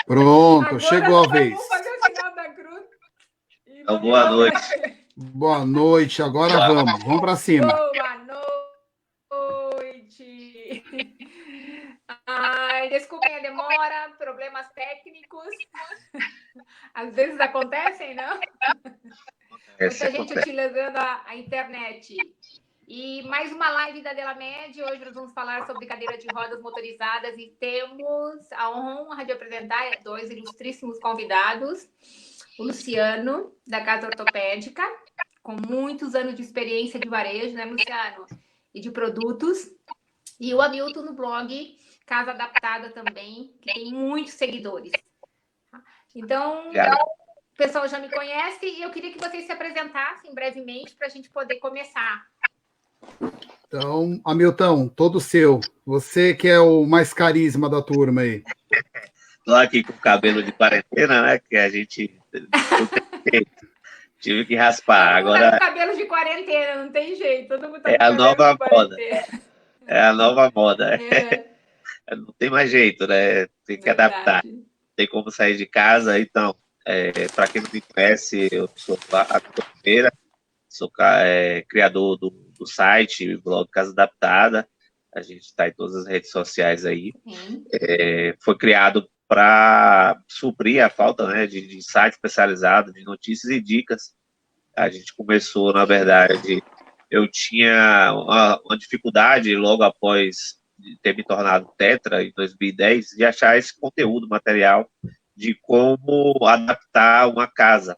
Pronto, Agora chegou a vez. vamos fazer o sinal da cruz. Então, boa noite. Boa noite, agora vamos para cima. Boa noite. Ai, desculpem a demora, problemas técnicos. Às vezes acontecem, não? Muita gente utilizando a internet. E mais uma live da Delamed. Hoje nós vamos falar sobre cadeira de rodas motorizadas e temos a honra de apresentar dois ilustríssimos convidados. O Luciano, da Casa Ortopédica, com muitos anos de experiência de varejo, né, Luciano? E de produtos. E o Hamilton no blog Casa Adaptada também, que tem muitos seguidores. Então, o pessoal já me conhece e eu queria que vocês se apresentassem brevemente para a gente poder começar. Então, Hamilton, todo seu. Você que é o mais carisma da turma aí. Estou aqui com o cabelo de quarentena, né? Que a gente tive que raspar. Agora tá com cabelo de quarentena, não tem jeito. Todo mundo tá é com a cabelo nova de moda. quarentena. É a nova moda. É. Não tem mais jeito, né? Tem que adaptar. Tem como sair de casa. Então, para quem não me conhece, eu sou a Feira, sou criador do site, blog Casa Adaptada. A gente está em todas as redes sociais aí. Foi criado para suprir a falta, né, de site especializado, de notícias e dicas. A gente começou, na verdade, eu tinha uma dificuldade logo após ter me tornado tetra em 2010 de achar esse conteúdo material de como adaptar uma casa.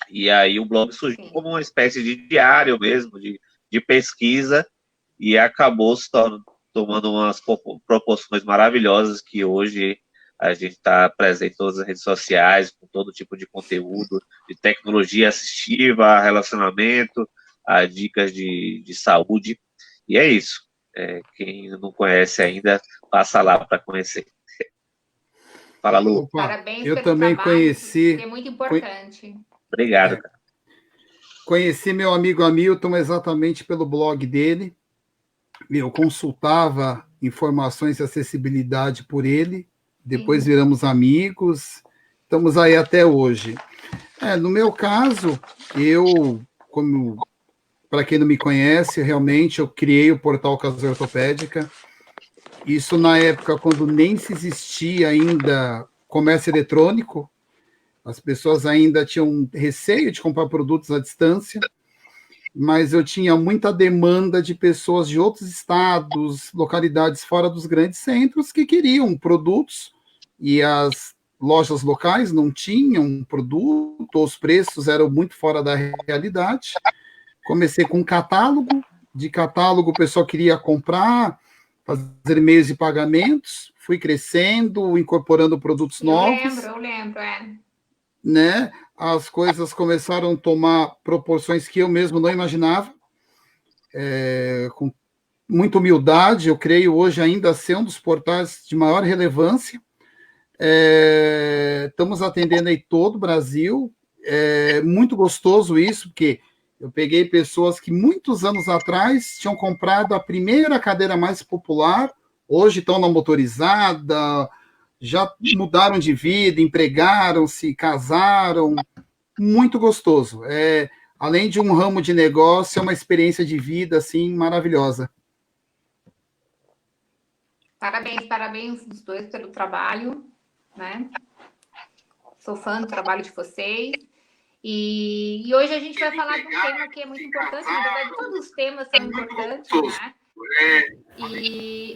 E aí o blog surgiu como uma espécie de diário mesmo, de pesquisa, e acabou se tomando umas proporções maravilhosas que hoje a gente está presente em todas as redes sociais, com todo tipo de conteúdo, de tecnologia assistiva, relacionamento, a dicas de saúde. E é isso. Quem não conhece ainda, passa lá para conhecer. Fala, Lu. Opa, parabéns eu pelo também trabalho, conheci. que é muito importante. Obrigado, cara. Conheci meu amigo Hamilton exatamente pelo blog dele. Eu consultava informações de acessibilidade por ele. Depois viramos amigos. Estamos aí até hoje. No meu caso, para quem não me conhece, realmente eu criei o portal Casa Ortopédica. Isso na época quando nem se existia ainda comércio eletrônico. As pessoas ainda tinham receio de comprar produtos à distância, mas eu tinha muita demanda de pessoas de outros estados, localidades fora dos grandes centros que queriam produtos e as lojas locais não tinham produto, os preços eram muito fora da realidade. Comecei com um catálogo, de catálogo o pessoal queria comprar, fazer meios de pagamentos, fui crescendo, incorporando produtos novos. Eu lembro, Né? As coisas começaram a tomar proporções que eu mesmo não imaginava. Com muita humildade, eu creio hoje ainda ser um dos portais de maior relevância. Estamos atendendo aí todo o Brasil. Muito gostoso isso, porque eu peguei pessoas que muitos anos atrás tinham comprado a primeira cadeira mais popular, hoje estão na motorizada, já mudaram de vida, empregaram-se, casaram. Muito gostoso. Além de um ramo de negócio, é uma experiência de vida assim maravilhosa. Parabéns os dois pelo trabalho, né? Sou fã do trabalho de vocês. E hoje a gente vai falar de um tema que é muito importante. Na verdade, todos os temas são importantes, né?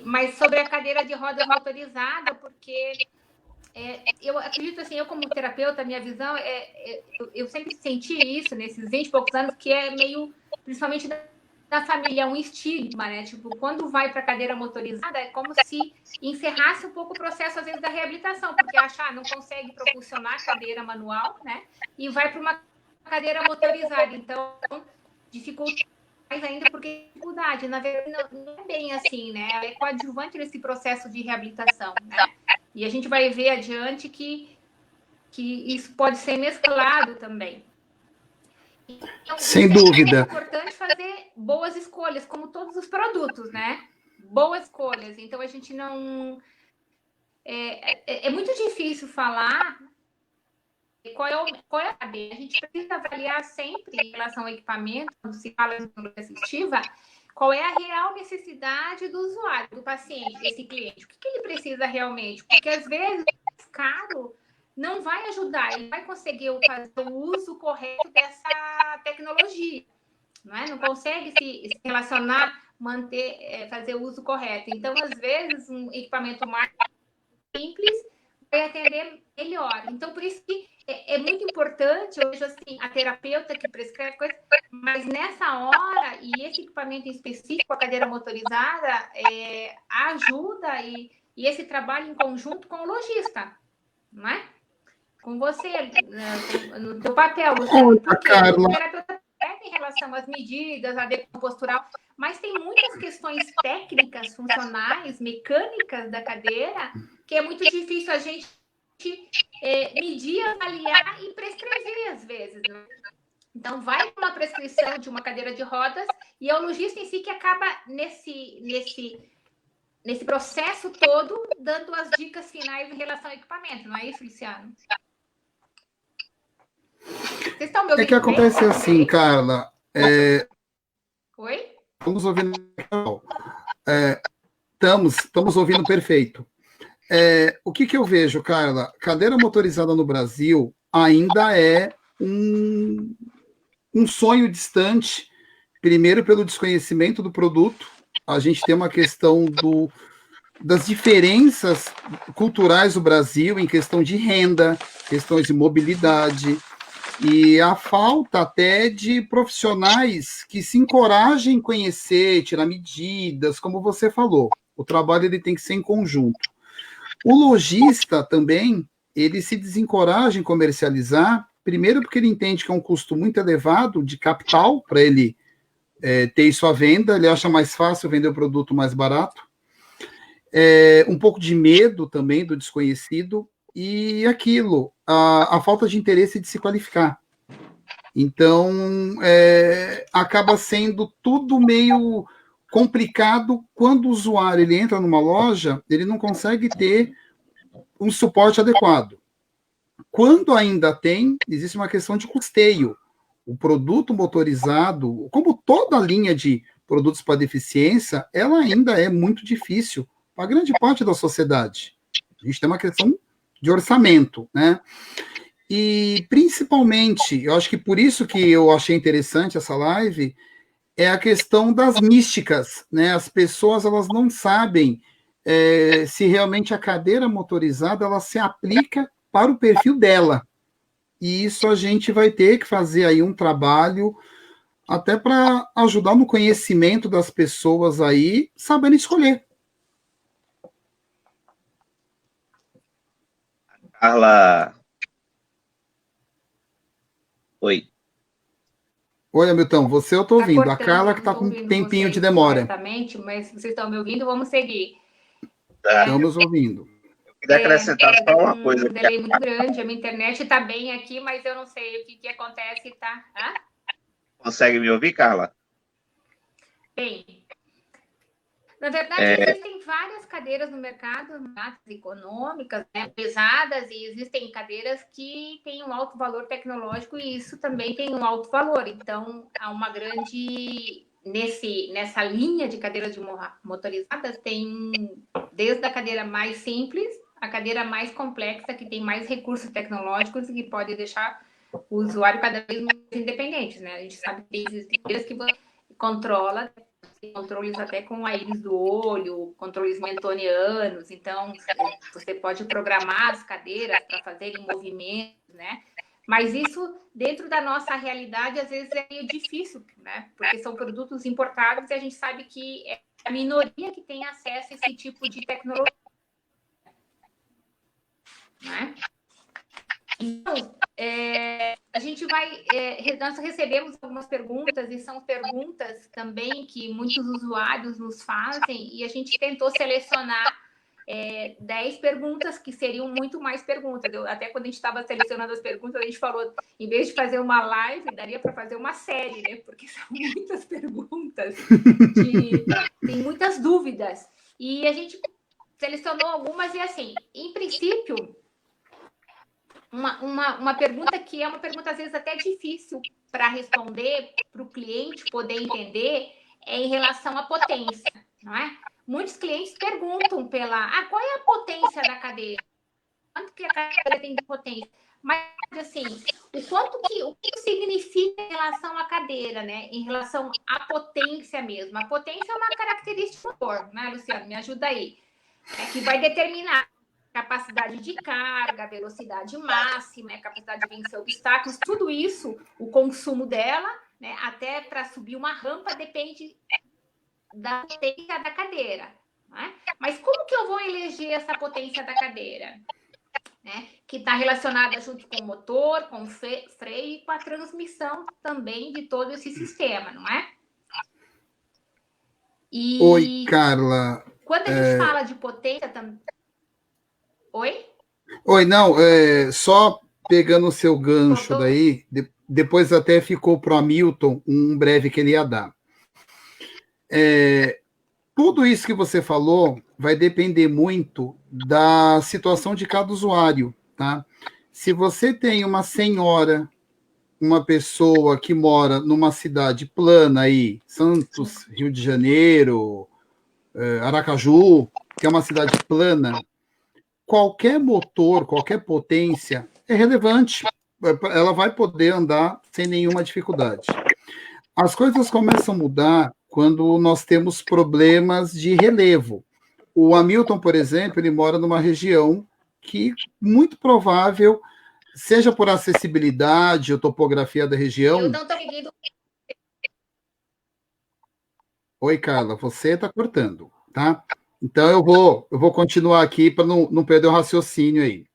Mas sobre a cadeira de rodas motorizada, porque eu acredito assim, eu como terapeuta, minha visão eu sempre senti isso nesses 20 e poucos anos, que é meio, principalmente da família, um estigma, né? Tipo, quando vai para a cadeira motorizada, é como se encerrasse um pouco o processo, às vezes, da reabilitação, porque não consegue propulsionar a cadeira manual, né? E vai para uma cadeira motorizada. Então, dificulta mais ainda porque é dificuldade. Na verdade, não é bem assim, né? Ela é coadjuvante nesse processo de reabilitação, né? E a gente vai ver adiante que isso pode ser mesclado também. Então, sem dúvida. É importante fazer boas escolhas, como todos os produtos, né? Boas escolhas. Então, a gente não é muito difícil falar qual é a cadeia. A gente precisa avaliar sempre em relação ao equipamento, quando se fala de tecnologia assistiva, qual é a real necessidade do usuário, do paciente, desse cliente. O que ele precisa realmente? Porque, às vezes, o caro não vai ajudar, ele vai conseguir fazer o uso correto dessa tecnologia, não é? Não consegue se relacionar, manter, fazer o uso correto. Então, às vezes, um equipamento mais simples vai atender melhor. Então, por isso que é muito importante, eu vejo assim, a terapeuta que prescreve coisa, mas nessa hora, e esse equipamento em específico, a cadeira motorizada, ajuda e esse trabalho em conjunto com o lojista, não é? Com você, no teu papel. Porque o terapeuta em relação às medidas, a adequação postural, mas tem muitas questões técnicas, funcionais, mecânicas da cadeira, que é muito difícil a gente medir, avaliar e prescrever, às vezes. Né? Então, vai uma prescrição de uma cadeira de rodas e é o lojista em si que acaba nesse processo todo dando as dicas finais em relação ao equipamento, não é isso, Luciano? Vocês estão me ouvindo? É que acontece bem? Assim, Carla. Oi? Estamos ouvindo. Estamos ouvindo perfeito. O que eu vejo, Carla? Cadeira motorizada no Brasil ainda é um sonho distante, primeiro pelo desconhecimento do produto. A gente tem uma questão das diferenças culturais do Brasil em questão de renda, questões de mobilidade, e a falta até de profissionais que se encorajem em conhecer, tirar medidas, como você falou. O trabalho ele tem que ser em conjunto. O lojista também, ele se desencoraja em comercializar, primeiro porque ele entende que é um custo muito elevado de capital para ele ter isso à venda, ele acha mais fácil vender o produto mais barato. Um pouco de medo também do desconhecido, e aquilo, a falta de interesse de se qualificar. Então, acaba sendo tudo meio complicado quando o usuário ele entra numa loja, ele não consegue ter um suporte adequado. Quando ainda tem, existe uma questão de custeio. O produto motorizado, como toda a linha de produtos para deficiência, ela ainda é muito difícil para grande parte da sociedade. A gente tem uma questão de orçamento, né? E, principalmente, eu acho que por isso que eu achei interessante essa live, é a questão das místicas, né? As pessoas, elas não sabem se realmente a cadeira motorizada, ela se aplica para o perfil dela. E isso a gente vai ter que fazer aí um trabalho até para ajudar no conhecimento das pessoas aí, sabendo escolher. Carla. Oi. Oi, Hamilton, você eu estou ouvindo. A Carla que está com um tempinho de demora. Mas vocês estão me ouvindo, vamos seguir. Estamos ouvindo. Eu queria acrescentar só uma coisa. Um delay muito grande, a minha internet está bem aqui, mas eu não sei o que acontece, tá? Consegue me ouvir, Carla? Bem, na verdade, existem várias cadeiras no mercado, econômicas, né, pesadas, e existem cadeiras que têm um alto valor tecnológico e isso também tem um alto valor. Então, há uma grande... Nessa linha de cadeiras motorizadas, tem desde a cadeira mais simples, a cadeira mais complexa, que tem mais recursos tecnológicos e que pode deixar o usuário cada vez mais independente, né? A gente sabe que existem cadeiras que você controla, controles até com a íris do olho, controles mentonianos, então você pode programar as cadeiras para fazerem movimentos, né? Mas isso, dentro da nossa realidade, às vezes é meio difícil, né? Porque são produtos importados e a gente sabe que é a minoria que tem acesso a esse tipo de tecnologia. Né? Então, a gente vai... nós recebemos algumas perguntas, e são perguntas também que muitos usuários nos fazem, e a gente tentou selecionar 10 perguntas que seriam muito mais perguntas. Até quando a gente estava selecionando as perguntas, a gente falou, em vez de fazer uma live, daria para fazer uma série, né? Porque são muitas perguntas, tem muitas dúvidas. E a gente selecionou algumas e, assim, em princípio, uma pergunta que é uma pergunta, às vezes, até difícil para responder, para o cliente poder entender, é em relação à potência, não é? Muitos clientes perguntam qual é a potência da cadeira? Quanto que a cadeira tem de potência? Mas, assim, o que significa em relação à cadeira, né? Em relação à potência mesmo. A potência é uma característica do motor, né, Luciano? Me ajuda aí. Que vai determinar a capacidade de carga, a velocidade máxima, a capacidade de vencer obstáculos, tudo isso, o consumo dela, né? Até para subir uma rampa, depende da potência da cadeira. Né? Mas como que eu vou eleger essa potência da cadeira? Né? Que está relacionada junto com o motor, com o freio e com a transmissão também de todo esse sistema, não é? Oi, Carla. Quando a gente fala de potência também... Oi? Oi, não, só pegando o seu gancho daí, depois até ficou para o Hamilton um breve que ele ia dar. Tudo isso que você falou vai depender muito da situação de cada usuário, tá? Se você tem uma senhora, uma pessoa que mora numa cidade plana aí, Santos, Rio de Janeiro, Aracaju, que é uma cidade plana, qualquer motor, qualquer potência é relevante. Ela vai poder andar sem nenhuma dificuldade. As coisas começam a mudar quando nós temos problemas de relevo. O Hamilton, por exemplo, ele mora numa região que, muito provável, seja por acessibilidade ou topografia da região... Eu não estou seguindo. Oi, Carla, você está cortando, tá? Então eu vou continuar aqui para não perder o raciocínio aí.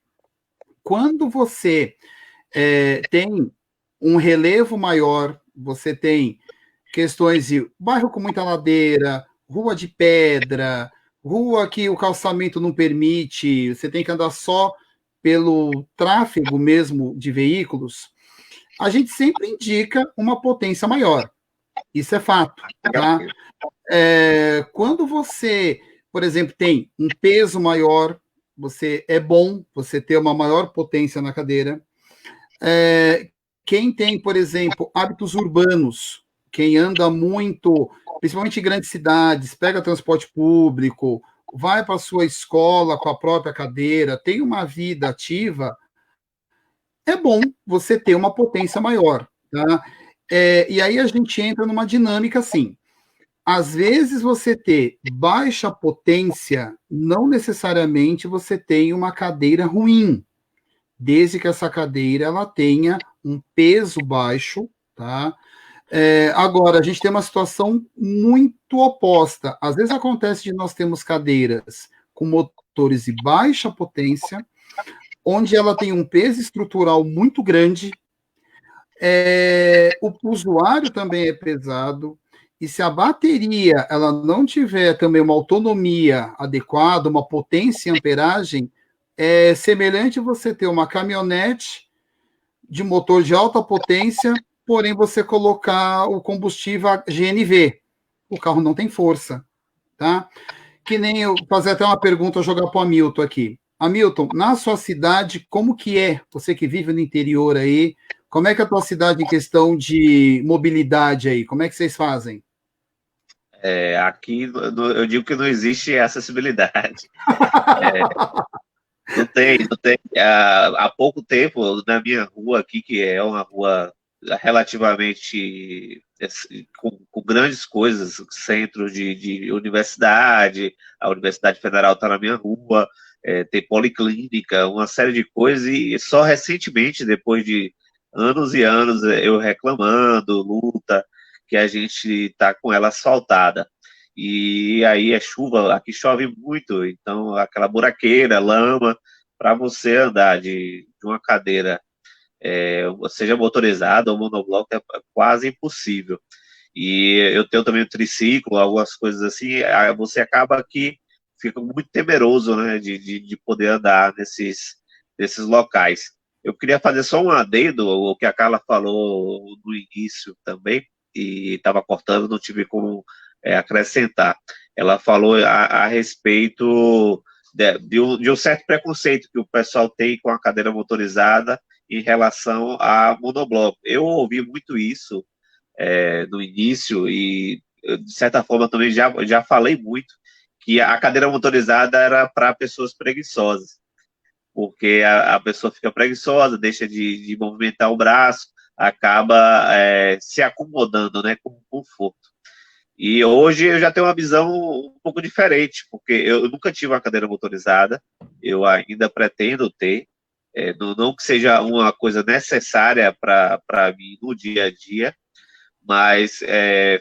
Quando você tem um relevo maior, você tem questões de bairro com muita ladeira, rua de pedra, rua que o calçamento não permite, você tem que andar só pelo tráfego mesmo de veículos, a gente sempre indica uma potência maior. Isso é fato, tá? Quando você, por exemplo, tem um peso maior, é bom você ter uma maior potência na cadeira. Quem tem, por exemplo, hábitos urbanos, quem anda muito, principalmente em grandes cidades, pega transporte público, vai para a sua escola com a própria cadeira, tem uma vida ativa, é bom você ter uma potência maior, tá? E aí a gente entra numa dinâmica assim. Às vezes você ter baixa potência, não necessariamente você tem uma cadeira ruim, desde que essa cadeira ela tenha um peso baixo, tá? Agora, a gente tem uma situação muito oposta. Às vezes acontece de nós termos cadeiras com motores de baixa potência, onde ela tem um peso estrutural muito grande, o usuário também é pesado, e se a bateria ela não tiver também uma autonomia adequada, uma potência em amperagem, é semelhante você ter uma caminhonete de motor de alta potência, porém você colocar o combustível GNV. O carro não tem força, tá? Que nem eu fazer até uma pergunta, jogar para o Hamilton aqui. Hamilton, na sua cidade, como que é? Você que vive no interior aí, como é que é a tua cidade em questão de mobilidade aí? Como é que vocês fazem? Aqui eu digo que não existe acessibilidade. Não tem. Há pouco tempo, na minha rua aqui, que é uma rua relativamente com grandes coisas, centro de universidade, a Universidade Federal está na minha rua, tem policlínica, uma série de coisas, e só recentemente, depois de anos e anos eu reclamando, luta, que a gente está com ela asfaltada. E aí é chuva, aqui chove muito, então aquela buraqueira, lama, para você andar de uma cadeira, seja motorizada ou monobloco, é quase impossível. E eu tenho também o triciclo, algumas coisas assim, você acaba que fica muito temeroso, né, de poder andar nesses locais. Eu queria fazer só um adendo, o que a Carla falou no início também, e estava cortando, não tive como acrescentar. Ela falou a respeito de um certo preconceito que o pessoal tem com a cadeira motorizada em relação a monobloco. Eu ouvi muito isso no início e, de certa forma, também já falei muito que a cadeira motorizada era para pessoas preguiçosas, porque a pessoa fica preguiçosa, deixa de movimentar o braço, acaba se acomodando, né, com conforto. E hoje eu já tenho uma visão um pouco diferente, porque eu nunca tive uma cadeira motorizada, eu ainda pretendo ter, não que seja uma coisa necessária para mim no dia a dia, mas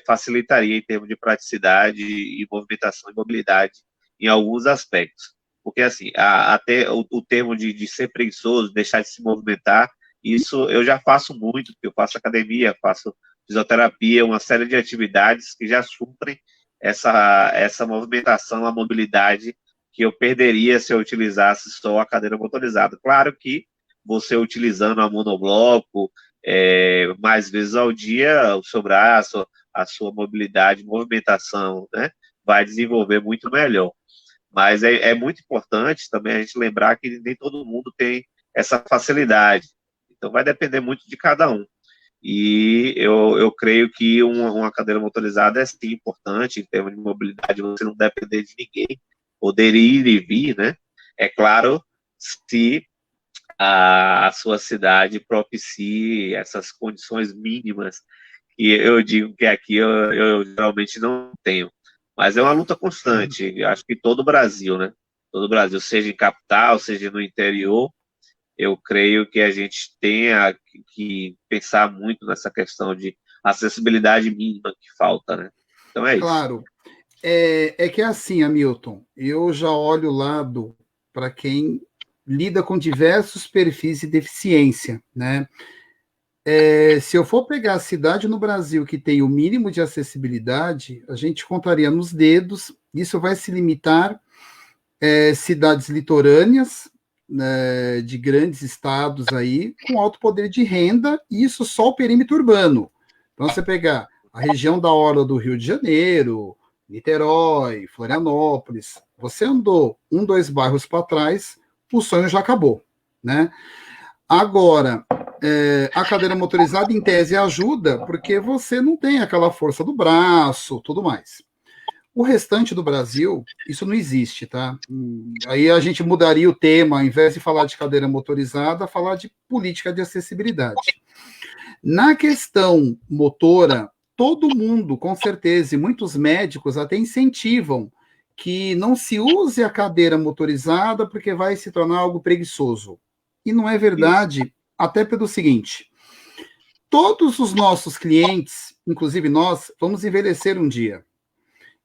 facilitaria em termos de praticidade e movimentação e mobilidade em alguns aspectos. Porque, assim, até o termo de ser preguiçoso, deixar de se movimentar, isso eu já faço muito, porque eu faço academia, faço fisioterapia, uma série de atividades que já suprem essa movimentação, a mobilidade que eu perderia se eu utilizasse só a cadeira motorizada. Claro que você utilizando a monobloco mais vezes ao dia, o seu braço, a sua mobilidade, movimentação, né, vai desenvolver muito melhor. Mas é muito importante também a gente lembrar que nem todo mundo tem essa facilidade. Então, vai depender muito de cada um. E eu creio que uma cadeira motorizada é sim importante em termos de mobilidade, você não depender de ninguém, poder ir e vir, né? É claro, se a sua cidade propicie essas condições mínimas, que eu digo que aqui eu geralmente não tenho. Mas é uma luta constante, eu acho que todo o Brasil, né? Todo o Brasil, seja em capital, seja no interior, eu creio que a gente tenha que pensar muito nessa questão de acessibilidade mínima que falta, né? Então é isso. Claro. Que é assim, Hamilton, eu já olho o lado para quem lida com diversos perfis de deficiência, né? Se eu for pegar a cidade no Brasil que tem o mínimo de acessibilidade, a gente contaria nos dedos, isso vai se limitar cidades litorâneas, né, de grandes estados aí, com alto poder de renda, e isso só o perímetro urbano. Então, você pegar a região da orla do Rio de Janeiro, Niterói, Florianópolis, você andou 2 bairros para trás, o sonho já acabou, né? Agora, a cadeira motorizada, em tese, ajuda, porque você não tem aquela força do braço, tudo mais. O restante do Brasil, isso não existe, tá? Aí a gente mudaria o tema, ao invés de falar de cadeira motorizada, falar de política de acessibilidade. Na questão motora, todo mundo, com certeza, e muitos médicos até incentivam que não se use a cadeira motorizada porque vai se tornar algo preguiçoso. E não é verdade, até pelo seguinte: todos os nossos clientes, inclusive nós, vamos envelhecer um dia.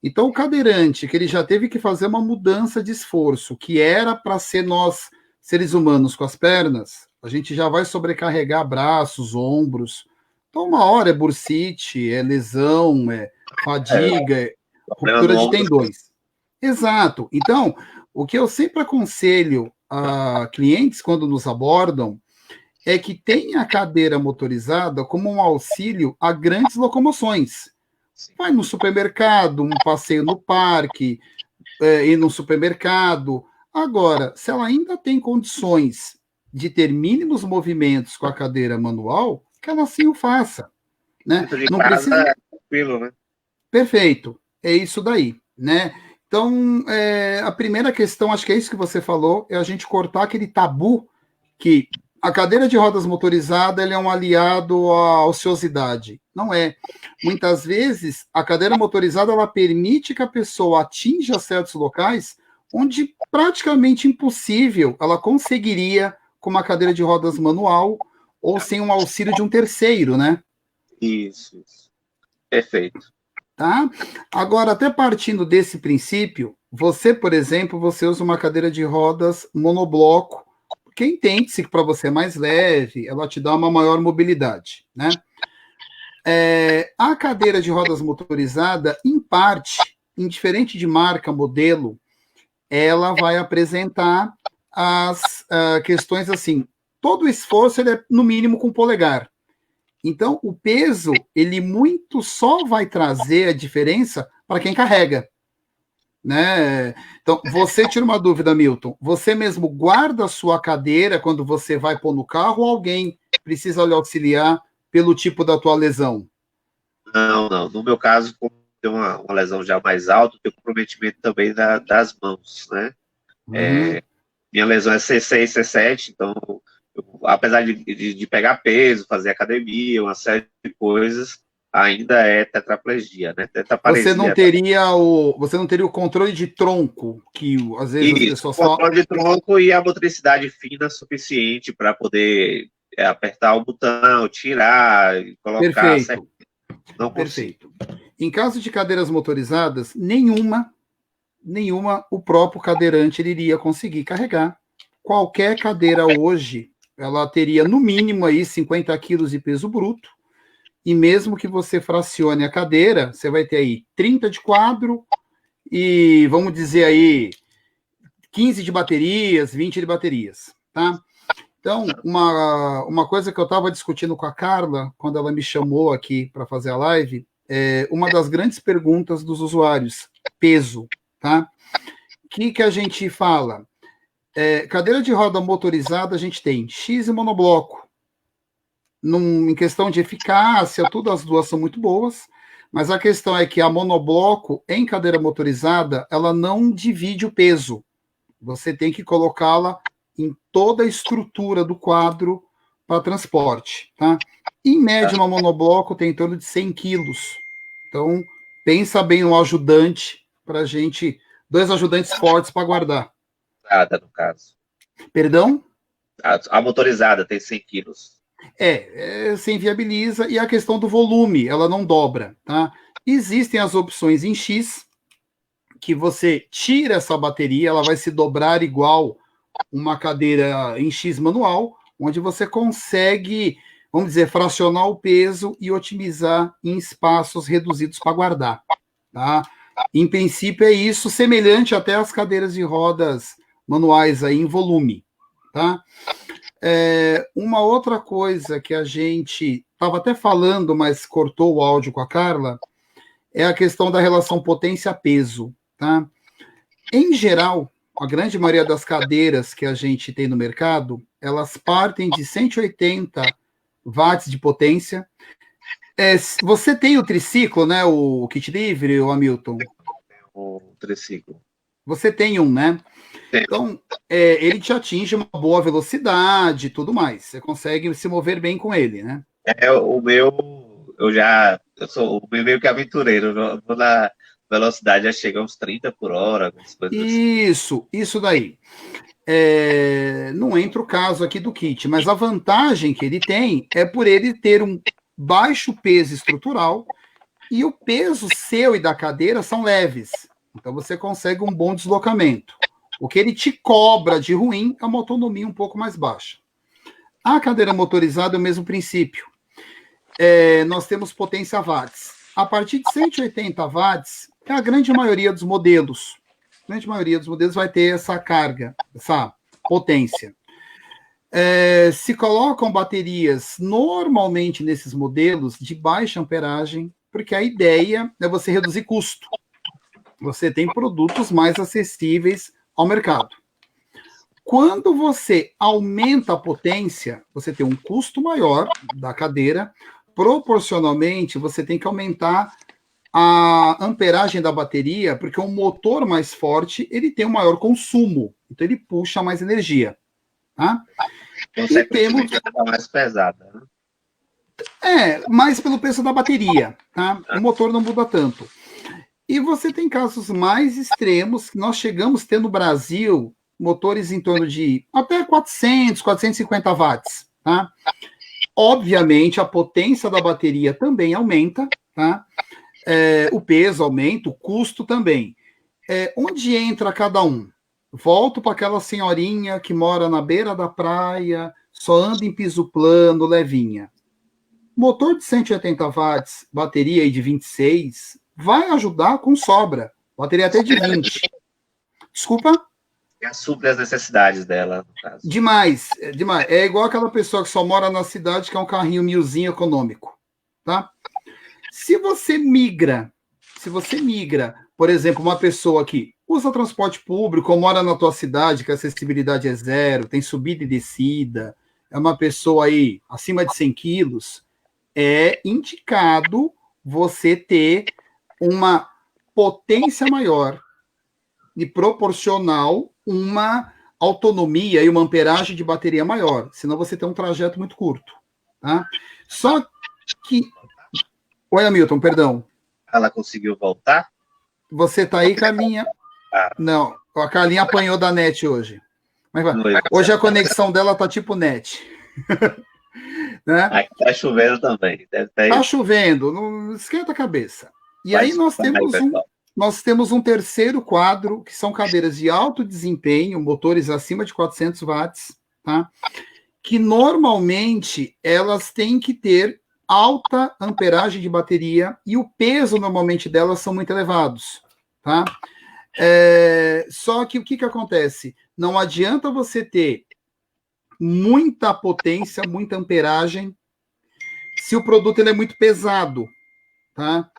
Então, o cadeirante, que ele já teve que fazer uma mudança de esforço, que era para ser nós, seres humanos, com as pernas, a gente já vai sobrecarregar braços, ombros. Então, uma hora é bursite, é lesão, é fadiga, é ruptura de tendões. Exato. Então, o que eu sempre aconselho a clientes quando nos abordam é que tenha a cadeira motorizada como um auxílio a grandes locomoções. Vai no supermercado, um passeio no parque, ir no supermercado. Agora, se ela ainda tem condições de ter mínimos movimentos com a cadeira manual, que ela sim o faça. Né? Não precisa. É tranquilo, né? Perfeito, é isso daí. Né? Então, a primeira questão, acho que é isso que você falou, é a gente cortar aquele tabu que a cadeira de rodas motorizada ele é um aliado à ociosidade. Não é. Muitas vezes, a cadeira motorizada ela permite que a pessoa atinja certos locais onde praticamente impossível ela conseguiria com uma cadeira de rodas manual ou sem um auxílio de um terceiro, né? Isso. Perfeito. Tá? Agora, até partindo desse princípio, você, por exemplo, você usa uma cadeira de rodas monobloco, porque entende-se que para você é mais leve, ela te dá uma maior mobilidade, né? A cadeira de rodas motorizada, em parte, indiferente de marca, modelo, ela vai apresentar as questões assim, todo o esforço ele é no mínimo com o polegar. Então, o peso, ele muito só vai trazer a diferença para quem carrega. né? Então, você tira uma dúvida, Milton. Você mesmo guarda a sua cadeira quando você vai pôr no carro ou alguém precisa lhe auxiliar pelo tipo da tua lesão? Não, não. No meu caso, como tem uma lesão já mais alta, tem comprometimento também das mãos, né? Uhum. Minha lesão é C6, C7, então, apesar de pegar peso, fazer academia, uma série de coisas, ainda é tetraplegia, né? Você não Tetraparesia. teria o controle de tronco, que às vezes as Isso, pessoas falam. controle de tronco e a motricidade fina suficiente para poder apertar o botão, tirar, colocar, certo? Perfeito, Não consigo. perfeito. Em caso de cadeiras motorizadas, nenhuma o próprio cadeirante ele iria conseguir carregar. Qualquer cadeira hoje, ela teria no mínimo aí 50 quilos de peso bruto, e mesmo que você fracione a cadeira, você vai ter aí 30 de quadro e, vamos dizer aí, 15 de baterias, 20 de baterias, tá? Então, uma coisa que eu estava discutindo com a Carla, quando ela me chamou aqui para fazer a live, é uma das grandes perguntas dos usuários, peso, tá? O que a gente fala? Cadeira de roda motorizada, a gente tem X e monobloco. Em questão de eficácia, todas as duas são muito boas, mas a questão é que a monobloco, em cadeira motorizada, ela não divide o peso. Você tem que colocá-la em toda a estrutura do quadro para transporte, tá? Em média, uma monobloco tem em torno de 100 quilos. Então, pensa bem no ajudante para a gente, 2 ajudantes fortes para guardar. No caso. Perdão? A motorizada tem 100 quilos. Se inviabiliza, e a questão do volume, ela não dobra, tá? Existem as opções em X, que você tira essa bateria, ela vai se dobrar igual uma cadeira em X manual, onde você consegue, vamos dizer, fracionar o peso e otimizar em espaços reduzidos para guardar, tá? Em princípio é isso, semelhante até às cadeiras de rodas manuais aí em volume, tá? Uma outra coisa que a gente estava até falando, mas cortou o áudio com a Carla, é a questão da relação potência-peso, tá? Em geral, a grande maioria das cadeiras que a gente tem no mercado, elas partem de 180 watts de potência. Você tem o triciclo, né? O kit livre, o Hamilton? O triciclo. Você tem um, né? Então, ele te atinge uma boa velocidade e tudo mais. Você consegue se mover bem com ele, né? O meu, eu sou meio que aventureiro. Eu vou na velocidade, já chega a uns 30 por hora. Isso daí. Não entra o caso aqui do kit, mas a vantagem que ele tem é por ele ter um baixo peso estrutural e o peso seu e da cadeira são leves. Então você consegue um bom deslocamento. O que ele te cobra de ruim é uma autonomia um pouco mais baixa. A cadeira motorizada é o mesmo princípio. Nós temos potência watts. A partir de 180 watts, a grande maioria dos modelos. A grande maioria dos modelos vai ter essa carga, essa potência. Se colocam baterias normalmente nesses modelos de baixa amperagem, porque a ideia é você reduzir custo. Você tem produtos mais acessíveis ao mercado. Quando você aumenta a potência, você tem um custo maior da cadeira, proporcionalmente você tem que aumentar a amperagem da bateria, porque um motor mais forte, ele tem um maior consumo, então ele puxa mais energia. Tá? Consequentemente, ela mais pesada, né? Mais pelo peso da bateria, tá? O motor não muda tanto. E você tem casos mais extremos, que nós chegamos a ter no Brasil motores em torno de até 400, 450 watts, tá? Obviamente, a potência da bateria também aumenta, tá? O peso aumenta, o custo também. Onde entra cada um? Volto para aquela senhorinha que mora na beira da praia, só anda em piso plano, levinha. Motor de 180 watts, bateria aí de 26, vai ajudar com sobra. Bateria até de 20. Desculpa? Supre as necessidades dela, no caso. Demais, demais. É igual aquela pessoa que só mora na cidade, que é um carrinho milzinho econômico, tá? Se você migra por exemplo, uma pessoa que usa transporte público, mora na tua cidade, que a acessibilidade é zero, tem subida e descida, é uma pessoa aí acima de 100 quilos, é indicado você ter uma potência maior e proporcional uma autonomia e uma amperagem de bateria maior, senão você tem um trajeto muito curto. Tá? Só que... Oi, Hamilton, perdão. Ela conseguiu voltar? Você tá aí, Carlinha? Não, a Carlinha apanhou da net hoje. Mas, hoje a conexão dela tá tipo net. Né? Aqui tá chovendo também. Tá chovendo, não esquenta a cabeça. E aí nós temos um terceiro quadro, que são cadeiras de alto desempenho, motores acima de 400 watts, tá? Que normalmente elas têm que ter alta amperagem de bateria e o peso normalmente delas são muito elevados, tá? Só que o que acontece? Não adianta você ter muita potência, muita amperagem, se o produto ele é muito pesado, tá?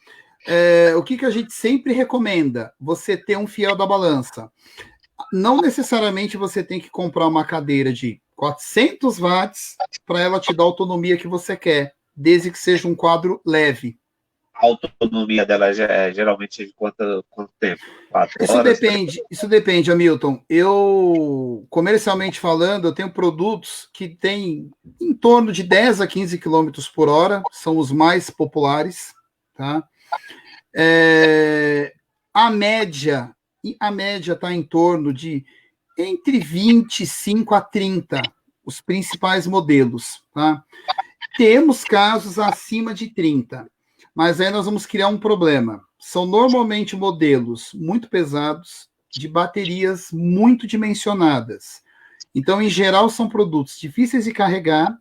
O que a gente sempre recomenda? Você ter um fiel da balança. Não necessariamente você tem que comprar uma cadeira de 400 watts para ela te dar a autonomia que você quer, desde que seja um quadro leve. A autonomia dela geralmente é de quanto tempo? 4 horas? Isso depende, Hamilton. Eu, comercialmente falando, eu tenho produtos que têm em torno de 10 a 15 km por hora, são os mais populares, tá? A média está em torno de entre 25 a 30, os principais modelos, tá? Temos casos acima de 30, mas aí nós vamos criar um problema. São normalmente modelos muito pesados, de baterias muito dimensionadas. Então, em geral, são produtos difíceis de carregar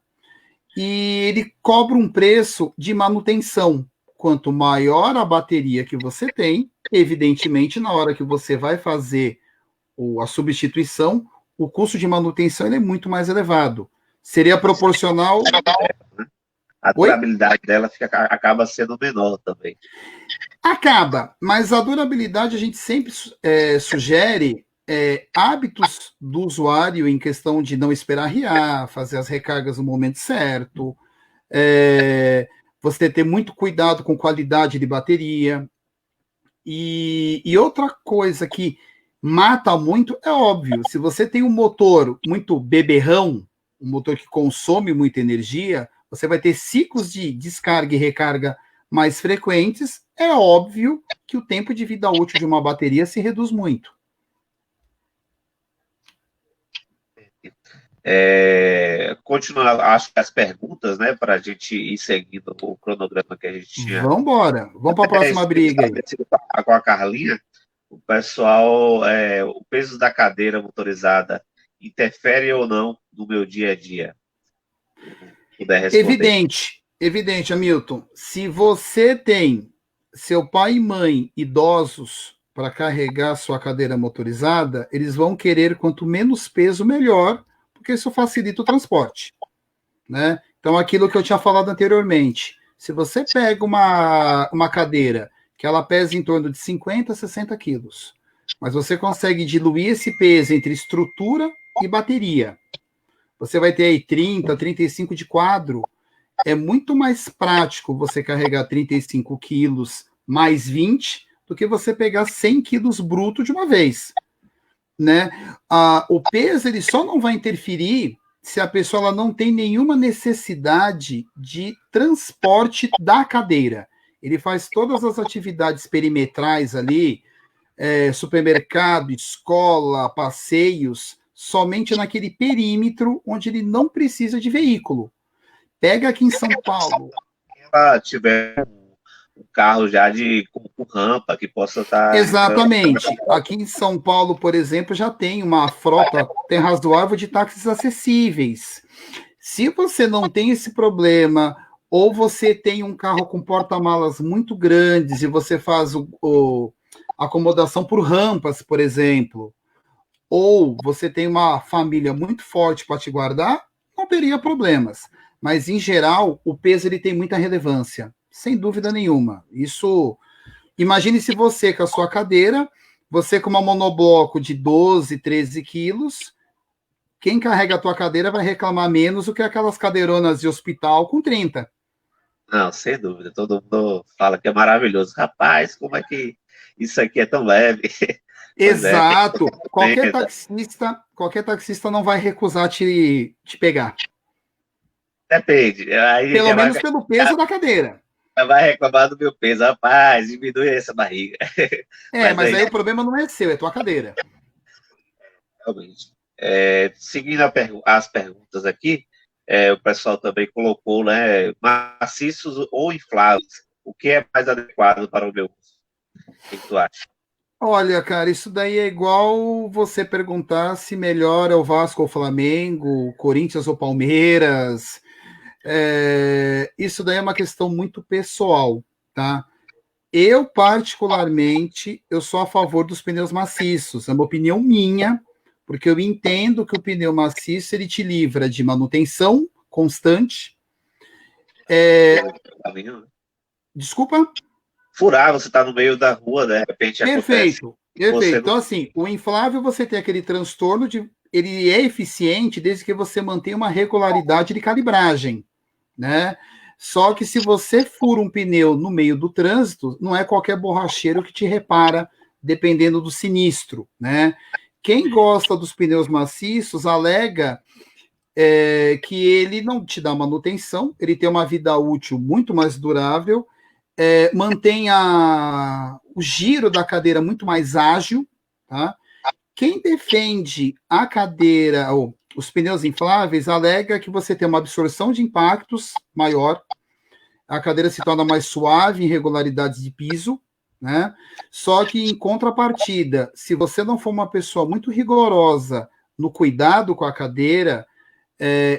e ele cobra um preço de manutenção. Quanto maior a bateria que você tem, evidentemente, na hora que você vai fazer a substituição, o custo de manutenção ele é muito mais elevado. Seria proporcional... A durabilidade dela acaba sendo menor também. Acaba, mas a durabilidade a gente sempre sugere hábitos do usuário em questão de não esperar arriar, fazer as recargas no momento certo, você ter muito cuidado com qualidade de bateria. E outra coisa que mata muito, é óbvio, se você tem um motor muito beberrão, um motor que consome muita energia, você vai ter ciclos de descarga e recarga mais frequentes, é óbvio que o tempo de vida útil de uma bateria se reduz muito. Continuar, acho que as perguntas, né, para a gente ir seguindo o cronograma que a gente tinha. Vamos embora, vamos para a próxima briga aí. Com a Carlinha, o pessoal, o peso da cadeira motorizada interfere ou não no meu dia a dia? Evidente, Hamilton. Se você tem seu pai e mãe idosos para carregar sua cadeira motorizada, eles vão querer quanto menos peso, melhor, porque isso facilita o transporte, né? Então, aquilo que eu tinha falado anteriormente, se você pega uma cadeira que ela pesa em torno de 50 a 60 quilos, mas você consegue diluir esse peso entre estrutura e bateria, você vai ter aí 30, 35 de quadro, é muito mais prático você carregar 35 quilos mais 20 do que você pegar 100 quilos bruto de uma vez, né? O peso ele só não vai interferir se a pessoa ela não tem nenhuma necessidade de transporte da cadeira. Ele faz todas as atividades perimetrais ali, supermercado, escola, passeios, somente naquele perímetro onde ele não precisa de veículo. Pega aqui em São Paulo. Se ela tiver um carro já com rampa que possa estar... Exatamente. Aqui em São Paulo, por exemplo, já tem uma frota razoável de táxis acessíveis. Se você não tem esse problema, ou você tem um carro com porta-malas muito grandes e você faz acomodação por rampas, por exemplo, ou você tem uma família muito forte para te guardar, não teria problemas. Mas, em geral, o peso ele tem muita relevância, sem dúvida nenhuma. Isso Imagine se você, com a sua cadeira, você com uma monobloco de 12, 13 quilos, quem carrega a tua cadeira vai reclamar menos do que aquelas cadeironas de hospital com 30. Não, sem dúvida. Todo mundo fala que é maravilhoso. Rapaz, como é que isso aqui é tão leve? Pois é, tem Exato. comenta. Qualquer taxista não vai recusar te pegar. Depende. Aí Pelo menos pelo peso da cadeira. já vai reclamar do meu peso. Rapaz, diminui essa barriga. Mas aí o problema não é seu, é tua cadeira. Realmente. Seguindo as perguntas aqui, o pessoal também colocou, né, maciços ou infláveis. O que é mais adequado para o meu uso? O que tu acha? Olha, cara, isso daí é igual você perguntar se melhor é o Vasco ou o Flamengo, o Corinthians ou Palmeiras. Isso daí é uma questão muito pessoal, tá? Eu, particularmente, eu sou a favor dos pneus maciços. É uma opinião minha, porque eu entendo que o pneu maciço ele te livra de manutenção constante. Desculpa? Furar, você está no meio da rua, de repente acontece. Perfeito. Então, assim, o inflável você tem aquele transtorno de. Ele é eficiente desde que você mantenha uma regularidade de calibragem, né? Só que se você fura um pneu no meio do trânsito, não é qualquer borracheiro que te repara, dependendo do sinistro, né? Quem gosta dos pneus maciços alega que ele não te dá manutenção, ele tem uma vida útil muito mais durável, mantém o giro da cadeira muito mais ágil, tá? Quem defende a cadeira, ou os pneus infláveis, alega que você tem uma absorção de impactos maior, a cadeira se torna mais suave em irregularidades de piso, né? Só que, em contrapartida, se você não for uma pessoa muito rigorosa no cuidado com a cadeira,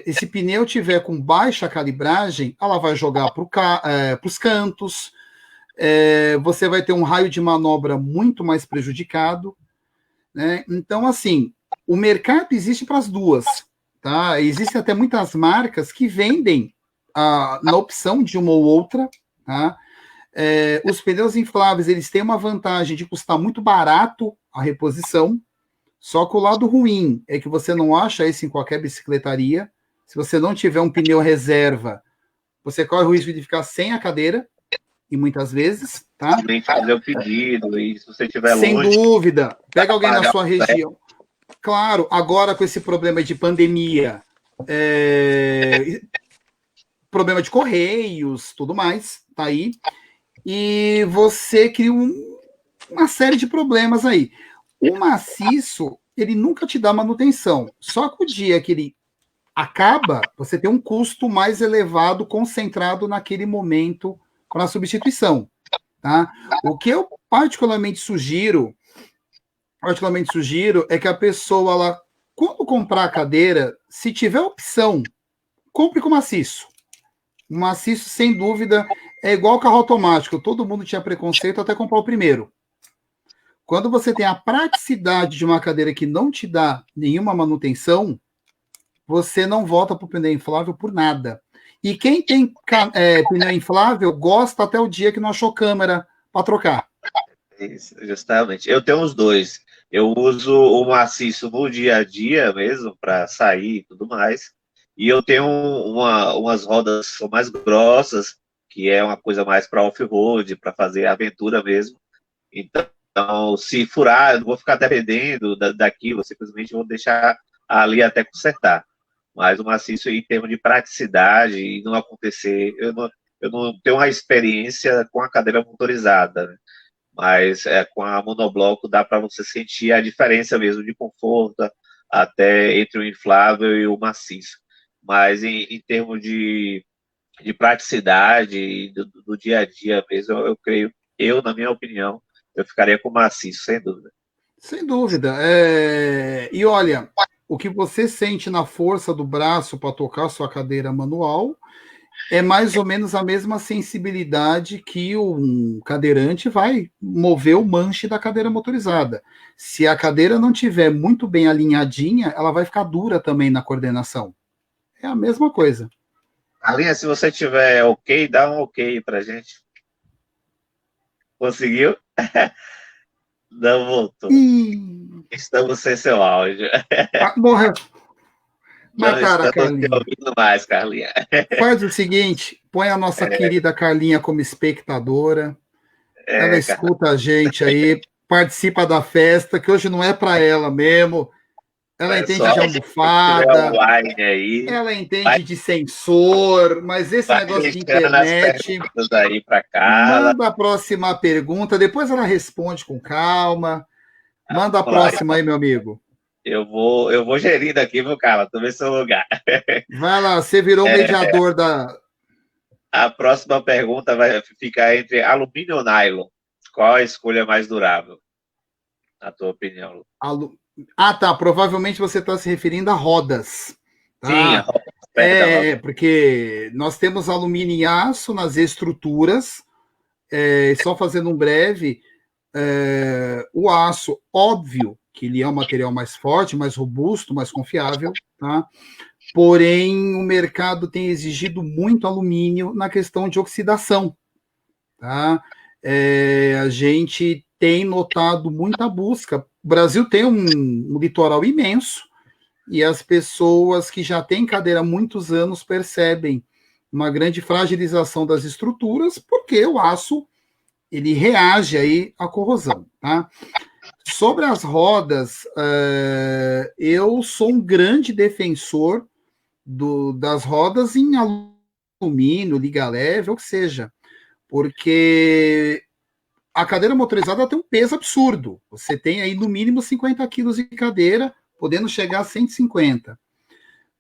esse pneu tiver com baixa calibragem, ela vai jogar para os cantos, você vai ter um raio de manobra muito mais prejudicado, né? Então, assim, o mercado existe para as duas, tá? Existem até muitas marcas que vendem na opção de uma ou outra, tá? Os pneus infláveis, eles têm uma vantagem de custar muito barato a reposição, só que o lado ruim é que você não acha isso em qualquer bicicletaria. Se você não tiver um pneu reserva, você corre o risco de ficar sem a cadeira, e muitas vezes, tá? Nem fazer o pedido, e se você estiver sem longe... dúvida. Pega alguém na sua região. Claro, agora com esse problema de pandemia, problema de correios, tudo mais, tá aí. E você cria uma série de problemas aí. O maciço, ele nunca te dá manutenção. Só que o dia que ele acaba, você tem um custo mais elevado concentrado naquele momento para a substituição, tá? O que eu particularmente sugiro é que a pessoa, ela, quando comprar a cadeira, se tiver opção, compre com maciço. O maciço, sem dúvida, é igual carro automático. Todo mundo tinha preconceito até comprar o primeiro. Quando você tem a praticidade de uma cadeira que não te dá nenhuma manutenção, você não volta para o pneu inflável por nada. E quem tem pneu inflável gosta até o dia que não achou câmera para trocar. Isso, justamente. Eu tenho os dois. Eu uso o maciço no dia a dia mesmo, para sair e tudo mais. E eu tenho umas rodas que são mais grossas, que é uma coisa mais para off-road, para fazer aventura mesmo. Então, se furar, eu não vou ficar dependendo daquilo, eu simplesmente vou deixar ali até consertar. Mas o maciço, em termos de praticidade e não acontecer, eu não tenho uma experiência com a cadeira motorizada, né? Mas com a monobloco dá para você sentir a diferença mesmo de conforto, até entre o inflável e o maciço. Mas em termos de praticidade do dia a dia mesmo, eu creio, na minha opinião, eu ficaria com o maciço, sem dúvida. Sem dúvida. E olha, o que você sente na força do braço para tocar sua cadeira manual é mais ou menos a mesma sensibilidade que um cadeirante vai mover o manche da cadeira motorizada. Se a cadeira não tiver muito bem alinhadinha, ela vai ficar dura também na coordenação. É a mesma coisa. Alinha, se você tiver ok, dá um ok pra gente. Conseguiu? Não voltou. Estamos sem seu áudio. Morreu. Não estamos te ouvindo mais, Carlinha. Faz o seguinte, põe a nossa querida Carlinha como espectadora. Ela escuta a gente aí, participa da festa, que hoje não é para ela mesmo. Ela entende de almofada, ela entende de sensor, mas esse negócio de internet... Aí pra cá. Manda a próxima pergunta, depois ela responde com calma. Manda a próxima aí, meu amigo. Eu vou gerindo aqui, viu, Carla? Tô vendo seu lugar. Vai lá, você virou o mediador da... A próxima pergunta vai ficar entre alumínio ou nylon. Qual a escolha mais durável? Na tua opinião, Lu? Tá. Provavelmente você está se referindo a rodas. Tá? Sim, a roda. Porque nós temos alumínio e aço nas estruturas. Só fazendo um breve, o aço, óbvio que ele é um material mais forte, mais robusto, mais confiável, tá? Porém, o mercado tem exigido muito alumínio na questão de oxidação, tá? A gente tem notado muita busca. O Brasil tem um litoral imenso e as pessoas que já têm cadeira há muitos anos percebem uma grande fragilização das estruturas, porque o aço ele reage aí à corrosão, tá? Sobre as rodas, eu sou um grande defensor das rodas em alumínio, liga leve, ou que seja, porque a cadeira motorizada tem um peso absurdo. Você tem aí no mínimo 50 quilos de cadeira, podendo chegar a 150.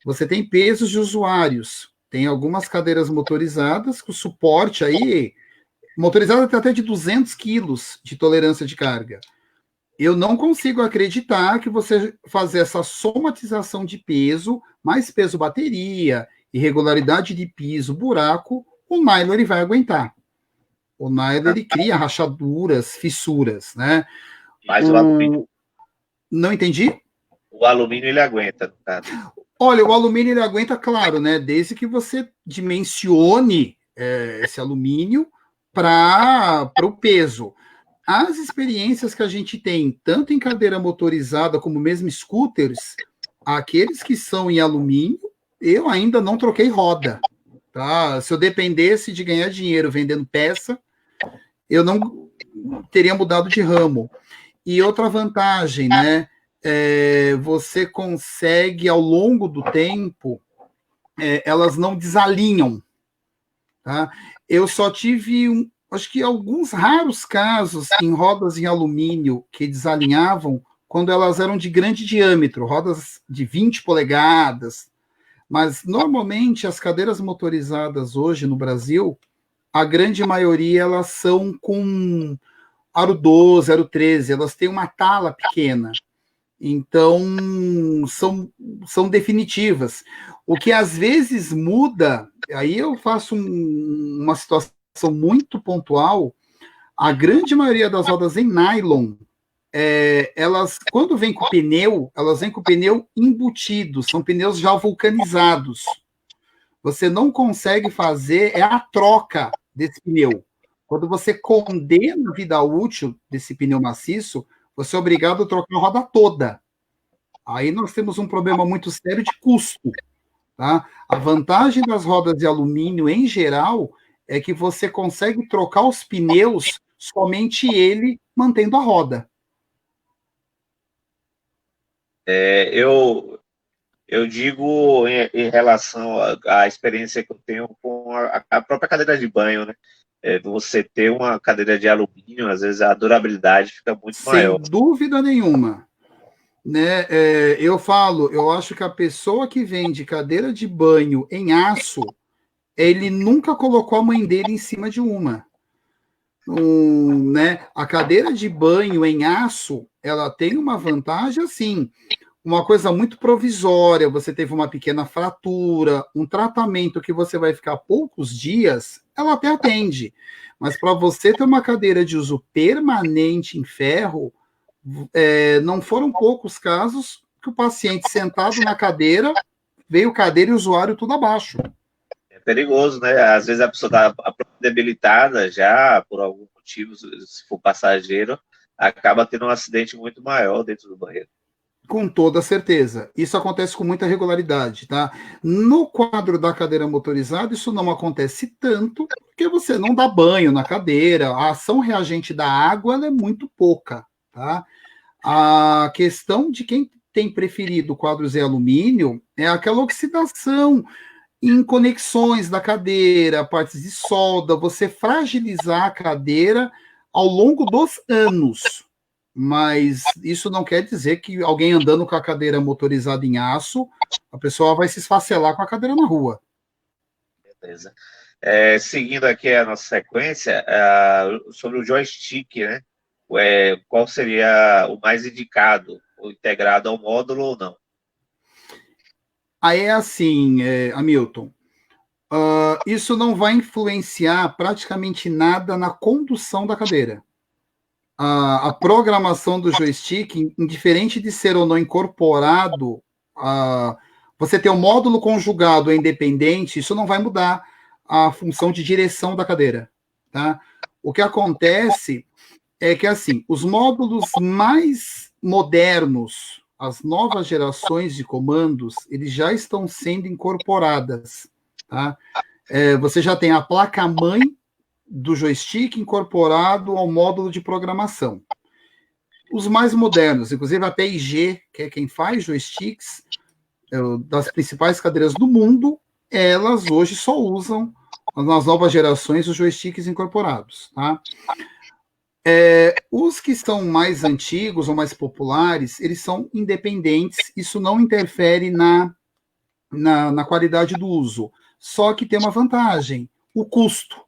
Você tem pesos de usuários. Tem algumas cadeiras motorizadas com suporte aí, motorizada tem até de 200 quilos de tolerância de carga. Eu não consigo acreditar que você fazer essa somatização de peso, mais peso bateria, irregularidade de piso, buraco, o nylon ele vai aguentar. O nylon ele cria rachaduras, fissuras, né? Mas o alumínio... Não entendi? O alumínio ele aguenta, no caso. Olha, o alumínio ele aguenta, claro, né? Desde que você dimensione esse alumínio para o peso. As experiências que a gente tem, tanto em cadeira motorizada como mesmo scooters, aqueles que são em alumínio, eu ainda não troquei roda. Tá? Se eu dependesse de ganhar dinheiro vendendo peça, eu não teria mudado de ramo. E outra vantagem, né? Você consegue, ao longo do tempo, elas não desalinham. Tá? Eu só tive acho que alguns raros casos em rodas em alumínio que desalinhavam quando elas eram de grande diâmetro, rodas de 20 polegadas. Mas, normalmente, as cadeiras motorizadas hoje no Brasil, a grande maioria, elas são com aro 12, aro 13, elas têm uma tala pequena. Então, são definitivas. O que, às vezes, muda, aí eu faço uma situação muito pontual, a grande maioria das rodas em nylon, elas, quando vem com pneu, elas vêm com pneu embutido, são pneus já vulcanizados. Você não consegue fazer a troca desse pneu. Quando você condena a vida útil desse pneu maciço, você é obrigado a trocar a roda toda. Aí nós temos um problema muito sério de custo. Tá? A vantagem das rodas de alumínio, em geral, é que você consegue trocar os pneus somente ele mantendo a roda. Eu digo em relação à experiência que eu tenho com a própria cadeira de banho, né? Você ter uma cadeira de alumínio, às vezes a durabilidade fica muito maior. Sem dúvida nenhuma. Né? Eu acho que a pessoa que vende cadeira de banho em aço, ele nunca colocou a mãe dele em cima de uma. Né? A cadeira de banho em aço, ela tem uma vantagem, assim, uma coisa muito provisória, você teve uma pequena fratura, um tratamento que você vai ficar poucos dias, ela até atende. Mas para você ter uma cadeira de uso permanente em ferro, não foram poucos casos que o paciente sentado na cadeira, veio cadeira e o usuário tudo abaixo. É perigoso, né? Às vezes a pessoa está debilitada já por algum motivo, se for passageiro, acaba tendo um acidente muito maior dentro do banheiro. Com toda certeza. Isso acontece com muita regularidade, tá? No quadro da cadeira motorizada, isso não acontece tanto, porque você não dá banho na cadeira, a ação reagente da água ela é muito pouca, tá? A questão de quem tem preferido quadros em alumínio é aquela oxidação em conexões da cadeira, partes de solda, você fragilizar a cadeira ao longo dos anos. Mas isso não quer dizer que alguém andando com a cadeira motorizada em aço, a pessoa vai se esfacelar com a cadeira na rua. Beleza. Seguindo aqui a nossa sequência, sobre o joystick, né? Qual seria o mais indicado, o integrado ao módulo ou não? Aí é assim, Hamilton, isso não vai influenciar praticamente nada na condução da cadeira. A programação do joystick, indiferente de ser ou não incorporado, você ter o módulo conjugado ou independente, isso não vai mudar a função de direção da cadeira. Tá? O que acontece é que, assim, os módulos mais modernos, as novas gerações de comandos, eles já estão sendo incorporadas. Tá? Você já tem a placa-mãe do joystick incorporado ao módulo de programação. Os mais modernos, inclusive a P&G, que é quem faz joysticks das principais cadeiras do mundo, elas hoje só usam, nas novas gerações, os joysticks incorporados. Tá? Os que são mais antigos ou mais populares, eles são independentes, isso não interfere na qualidade do uso. Só que tem uma vantagem, o custo.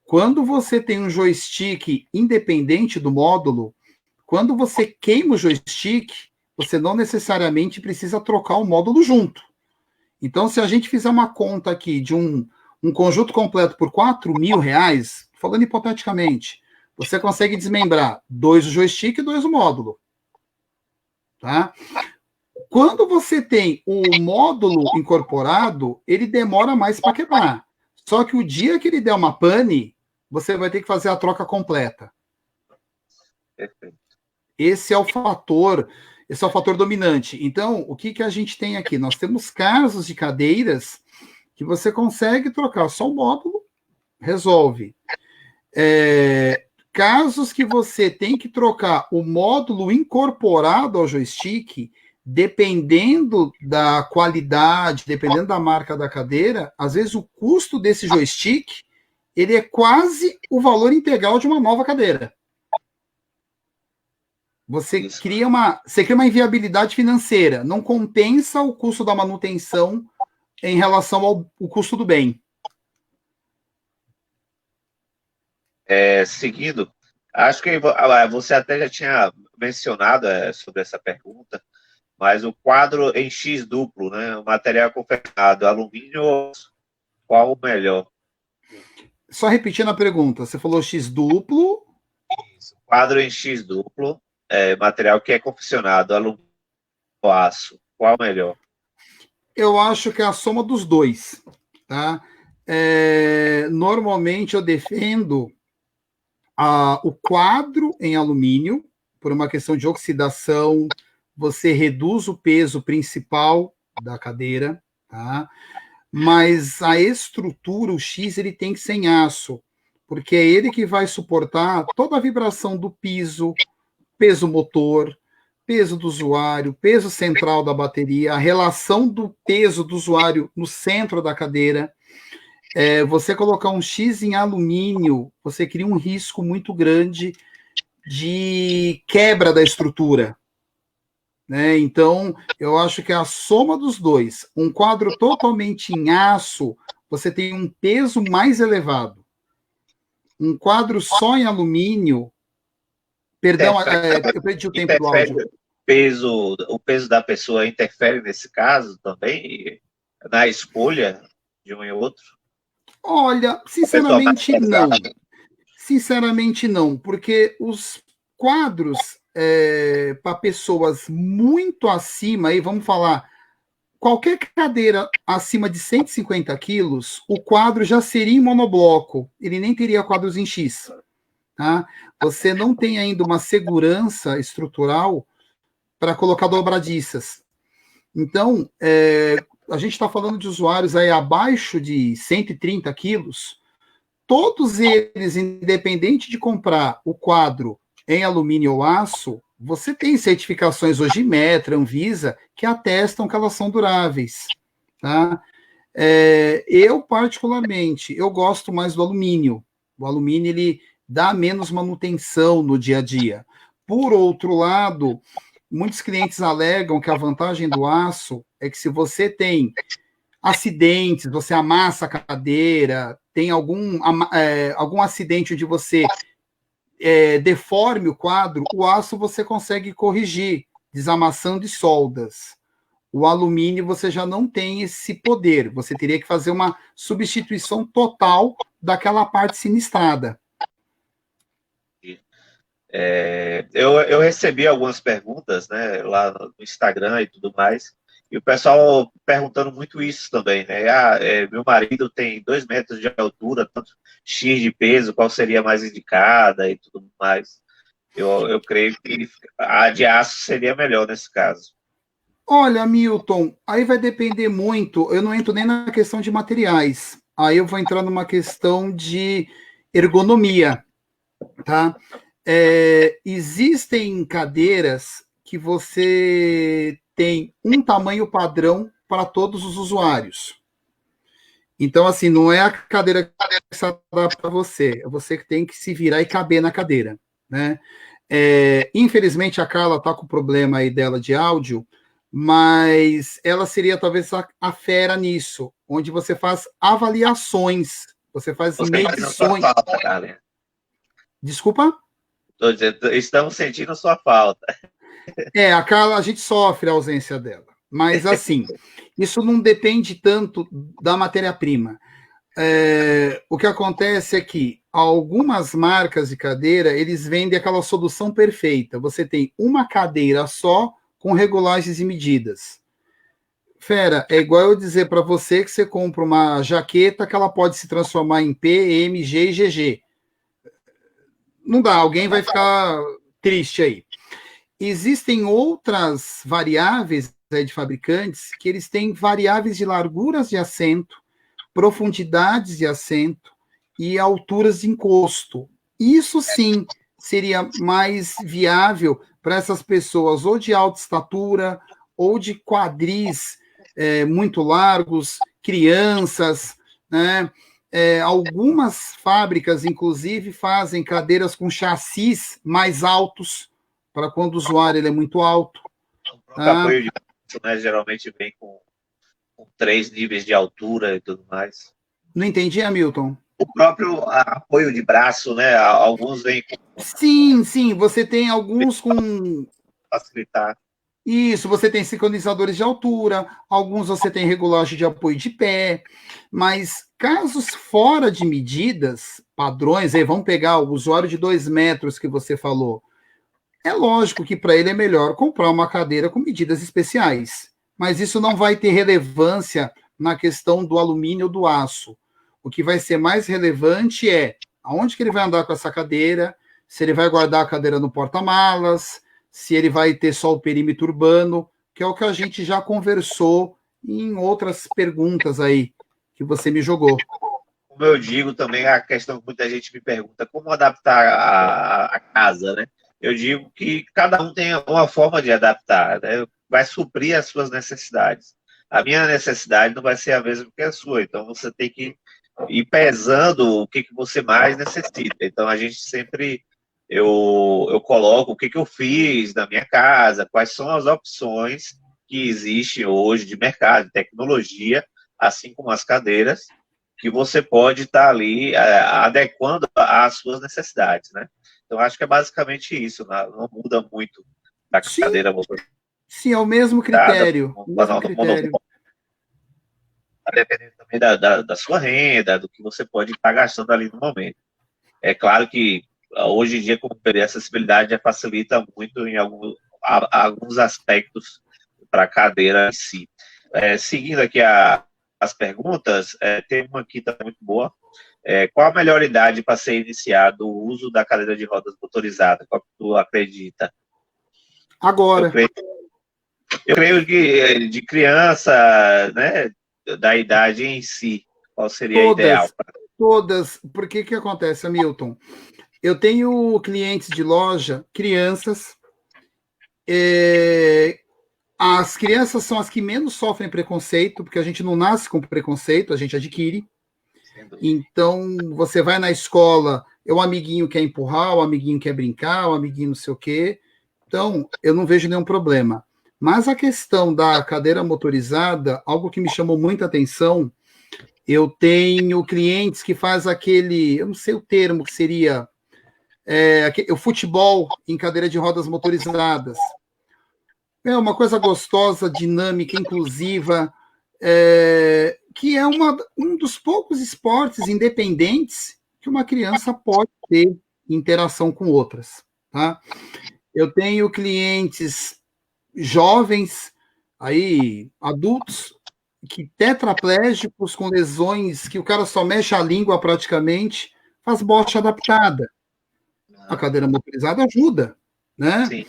Quando você tem um joystick independente do módulo, quando você queima o joystick, você não necessariamente precisa trocar o módulo junto. Então, se a gente fizer uma conta aqui de um conjunto completo por R$4.000, falando hipoteticamente, você consegue desmembrar 2 o joystick e 2 o módulo. Tá? Quando você tem o módulo incorporado, ele demora mais para quebrar. Só que o dia que ele der uma pane, você vai ter que fazer a troca completa. Perfeito. Esse é o fator dominante. Então, o que a gente tem aqui? Nós temos casos de cadeiras que você consegue trocar só o módulo, resolve. Casos que você tem que trocar o módulo incorporado ao joystick, dependendo da qualidade, dependendo da marca da cadeira, às vezes o custo desse joystick ele é quase o valor integral de uma nova cadeira. Você cria uma inviabilidade financeira, não compensa o custo da manutenção em relação ao custo do bem. Seguindo, acho que você até já tinha mencionado sobre essa pergunta, mas o quadro em X duplo, né, o material confeccionado, alumínio, qual o melhor? Só repetindo a pergunta, você falou X duplo? Isso, quadro em X duplo, material que é confeccionado, alumínio ou aço, qual o melhor? Eu acho que é a soma dos dois, tá? Normalmente eu defendo o quadro em alumínio, por uma questão de oxidação, você reduz o peso principal da cadeira, tá? Mas a estrutura, o X, ele tem que ser em aço, porque é ele que vai suportar toda a vibração do piso, peso motor, peso do usuário, peso central da bateria, a relação do peso do usuário no centro da cadeira. Você colocar um X em alumínio, você cria um risco muito grande de quebra da estrutura. Né? Então, eu acho que é a soma dos dois. Um quadro totalmente em aço, você tem um peso mais elevado. Um quadro só em alumínio, perdão, eu perdi o tempo do áudio. O peso da pessoa interfere nesse caso também, na escolha de um e outro? Olha, sinceramente não. Sinceramente não, porque os quadros para pessoas muito acima, aí vamos falar, qualquer cadeira acima de 150 quilos, o quadro já seria em monobloco, ele nem teria quadros em X. tá? Você não tem ainda uma segurança estrutural para colocar dobradiças. Então, a gente está falando de usuários aí abaixo de 130 quilos, todos eles, independente de comprar o quadro em alumínio ou aço, você tem certificações hoje Metra, Anvisa, que atestam que elas são duráveis, tá? Eu, particularmente, eu gosto mais do alumínio. O alumínio, ele dá menos manutenção no dia a dia. Por outro lado, muitos clientes alegam que a vantagem do aço é que se você tem acidentes, você amassa a cadeira, tem algum acidente onde você deforme o quadro, o aço você consegue corrigir, desamassando e soldas. O alumínio você já não tem esse poder, você teria que fazer uma substituição total daquela parte sinistrada. Eu recebi algumas perguntas, né, lá no Instagram e tudo mais, e o pessoal perguntando muito isso também, né? Meu marido tem 2 metros de altura, tanto X de peso, qual seria mais indicada e tudo mais. Eu creio que a de aço seria melhor nesse caso. Olha, Milton, aí vai depender muito. Eu não entro nem na questão de materiais. Aí eu vou entrar numa questão de ergonomia, tá? Existem cadeiras que você tem um tamanho padrão para todos os usuários. Então, assim, não é a cadeira que se adapta para você, é você que tem que se virar e caber na cadeira, né? Infelizmente, a Carla está com o problema aí dela de áudio, mas ela seria talvez a fera nisso, onde você faz avaliações, você faz medições. Falta, Carla. Desculpa? Estou dizendo, estamos sentindo a sua falta. A Carla, a gente sofre a ausência dela, mas assim, isso não depende tanto da matéria-prima. O que acontece é que algumas marcas de cadeira, eles vendem aquela solução perfeita. Você tem uma cadeira só com regulagens e medidas. Fera, é igual eu dizer para você que você compra uma jaqueta que ela pode se transformar em P, M, G e GG. Não dá, alguém vai ficar triste aí. Existem outras variáveis de fabricantes que eles têm variáveis de larguras de assento, profundidades de assento e alturas de encosto. Isso sim seria mais viável para essas pessoas ou de alta estatura ou de quadris muito largos, crianças, né? Algumas fábricas, inclusive, fazem cadeiras com chassis mais altos para quando o usuário ele é muito alto. O apoio de braço, né, geralmente vem com 3 níveis de altura e tudo mais. Não entendi, Hamilton? O próprio apoio de braço, né? Alguns vêm com... Sim, você tem alguns com... facilitar. Isso, você tem sincronizadores de altura, alguns você tem regulagem de apoio de pé, mas casos fora de medidas, padrões, aí vamos pegar o usuário de 2 metros que você falou, é lógico que para ele é melhor comprar uma cadeira com medidas especiais, mas isso não vai ter relevância na questão do alumínio ou do aço. O que vai ser mais relevante é aonde que ele vai andar com essa cadeira, se ele vai guardar a cadeira no porta-malas, se ele vai ter só o perímetro urbano, que é o que a gente já conversou em outras perguntas aí que você me jogou. Como eu digo também, a questão que muita gente me pergunta, como adaptar a casa, né? Eu digo que cada um tem uma forma de adaptar, né? Vai suprir as suas necessidades. A minha necessidade não vai ser a mesma que a sua, então você tem que ir pesando o que você mais necessita. Então a gente sempre, eu coloco o que eu fiz na minha casa, quais são as opções que existem hoje de mercado, de tecnologia, assim como as cadeiras, que você pode estar ali adequando às suas necessidades, né? Então, acho que é basicamente isso, não muda muito da cadeira motorizada. Sim, é o mesmo critério. Dependendo também da sua renda, do que você pode estar gastando ali no momento. É claro que, hoje em dia, como a acessibilidade já facilita muito em alguns aspectos para a cadeira em si. Seguindo aqui as perguntas, tem uma aqui também muito boa. qual a melhor idade para ser iniciado o uso da cadeira de rodas motorizada? Qual que tu acredita? Agora. Eu creio que de criança, né, da idade em si, qual seria ideal? Todas. Por que acontece, Hamilton? Eu tenho clientes de loja, crianças. As crianças são as que menos sofrem preconceito, porque a gente não nasce com preconceito, a gente adquire. Então, você vai na escola, o amiguinho quer empurrar, o amiguinho quer brincar, o amiguinho não sei o quê. Então, eu não vejo nenhum problema. Mas a questão da cadeira motorizada, algo que me chamou muita atenção, eu tenho clientes que faz aquele, eu não sei o termo que seria, o futebol em cadeira de rodas motorizadas. É uma coisa gostosa, dinâmica, inclusiva, que é um dos poucos esportes independentes que uma criança pode ter interação com outras. Tá? Eu tenho clientes jovens, aí, adultos, que tetraplégicos com lesões que o cara só mexe a língua praticamente, faz bocha adaptada. A cadeira motorizada ajuda, né? Sim.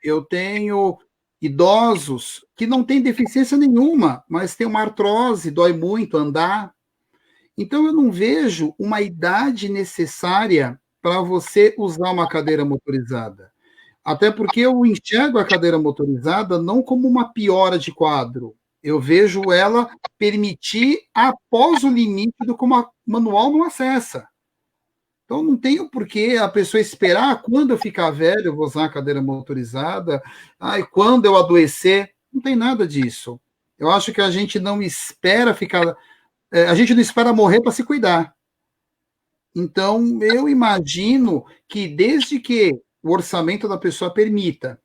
Eu tenho idosos que não têm deficiência nenhuma, mas tem uma artrose, dói muito andar. Então, eu não vejo uma idade necessária para você usar uma cadeira motorizada. Até porque eu enxergo a cadeira motorizada não como uma piora de quadro. Eu vejo ela permitir após o limite do que o manual não acessa. Então, não tenho por que a pessoa esperar quando eu ficar velho, eu vou usar a cadeira motorizada, quando eu adoecer. Não tem nada disso. Eu acho que a gente não espera a gente não espera morrer para se cuidar. Então, eu imagino que desde que o orçamento da pessoa permita,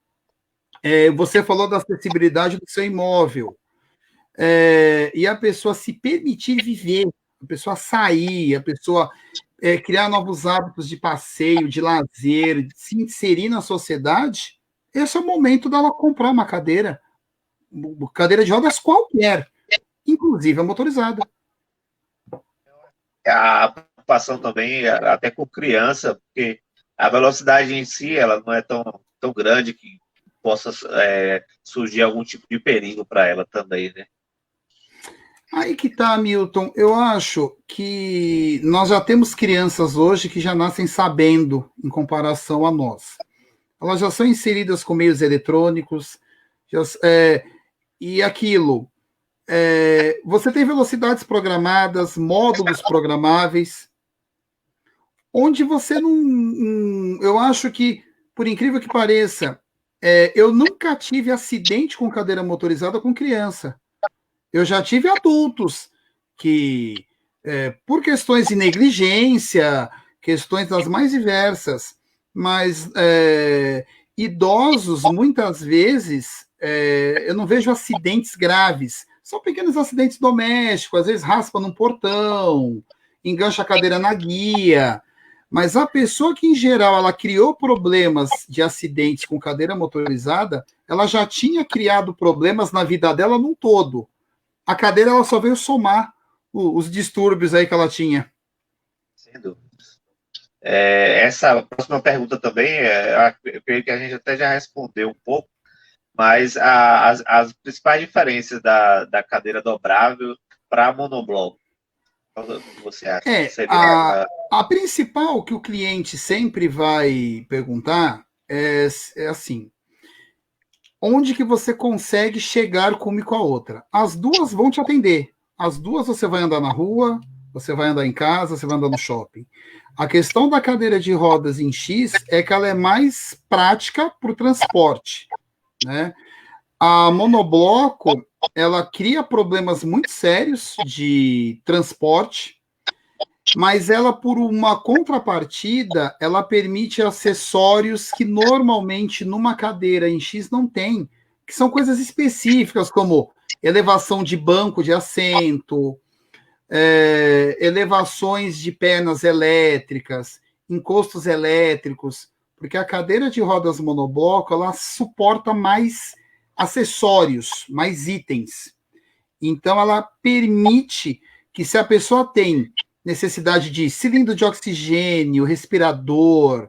você falou da acessibilidade do seu imóvel, e a pessoa se permitir viver, a pessoa sair, a pessoa criar novos hábitos de passeio, de lazer, de se inserir na sociedade, esse é o momento dela comprar uma cadeira de rodas qualquer, inclusive a motorizada. A preocupação também, até com criança, porque a velocidade em si, ela não é tão grande que possa surgir algum tipo de perigo para ela também, né? Aí que tá, Milton. Eu acho que nós já temos crianças hoje que já nascem sabendo em comparação a nós. Elas já são inseridas com meios eletrônicos, e aquilo. Você tem velocidades programadas, módulos programáveis, onde você não. Eu acho que, por incrível que pareça, eu nunca tive acidente com cadeira motorizada com criança. Eu já tive adultos que, por questões de negligência, questões das mais diversas, mas idosos, muitas vezes, eu não vejo acidentes graves. São pequenos acidentes domésticos, às vezes raspa num portão, engancha a cadeira na guia. Mas a pessoa que, em geral, ela criou problemas de acidentes com cadeira motorizada, ela já tinha criado problemas na vida dela num todo. A cadeira ela só veio somar os distúrbios aí que ela tinha. Sem dúvidas. Essa próxima pergunta também, eu creio que a gente até já respondeu um pouco, mas as principais diferenças da cadeira dobrável para a monobloco, qual você acha que seria? A principal que o cliente sempre vai perguntar é assim: onde que você consegue chegar com uma e com a outra? As duas vão te atender. As duas você vai andar na rua, você vai andar em casa, você vai andar no shopping. A questão da cadeira de rodas em X é que ela é mais prática para o transporte, né? A monobloco, ela cria problemas muito sérios de transporte, mas ela, por uma contrapartida, ela permite acessórios que normalmente numa cadeira em X não tem, que são coisas específicas, como elevação de banco de assento, elevações de pernas elétricas, encostos elétricos, porque a cadeira de rodas monobloco, ela suporta mais acessórios, mais itens. Então, ela permite que, se a pessoa tem necessidade de cilindro de oxigênio, respirador,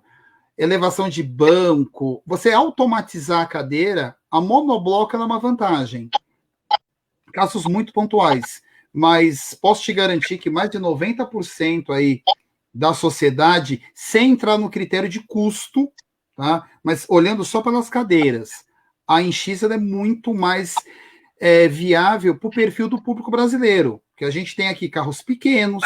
elevação de banco, você automatizar a cadeira, a monobloco ela é uma vantagem. Casos muito pontuais, mas posso te garantir que mais de 90% aí da sociedade, sem entrar no critério de custo, tá? Mas olhando só pelas cadeiras, a Inx é muito mais viável para o perfil do público brasileiro, que a gente tem aqui carros pequenos,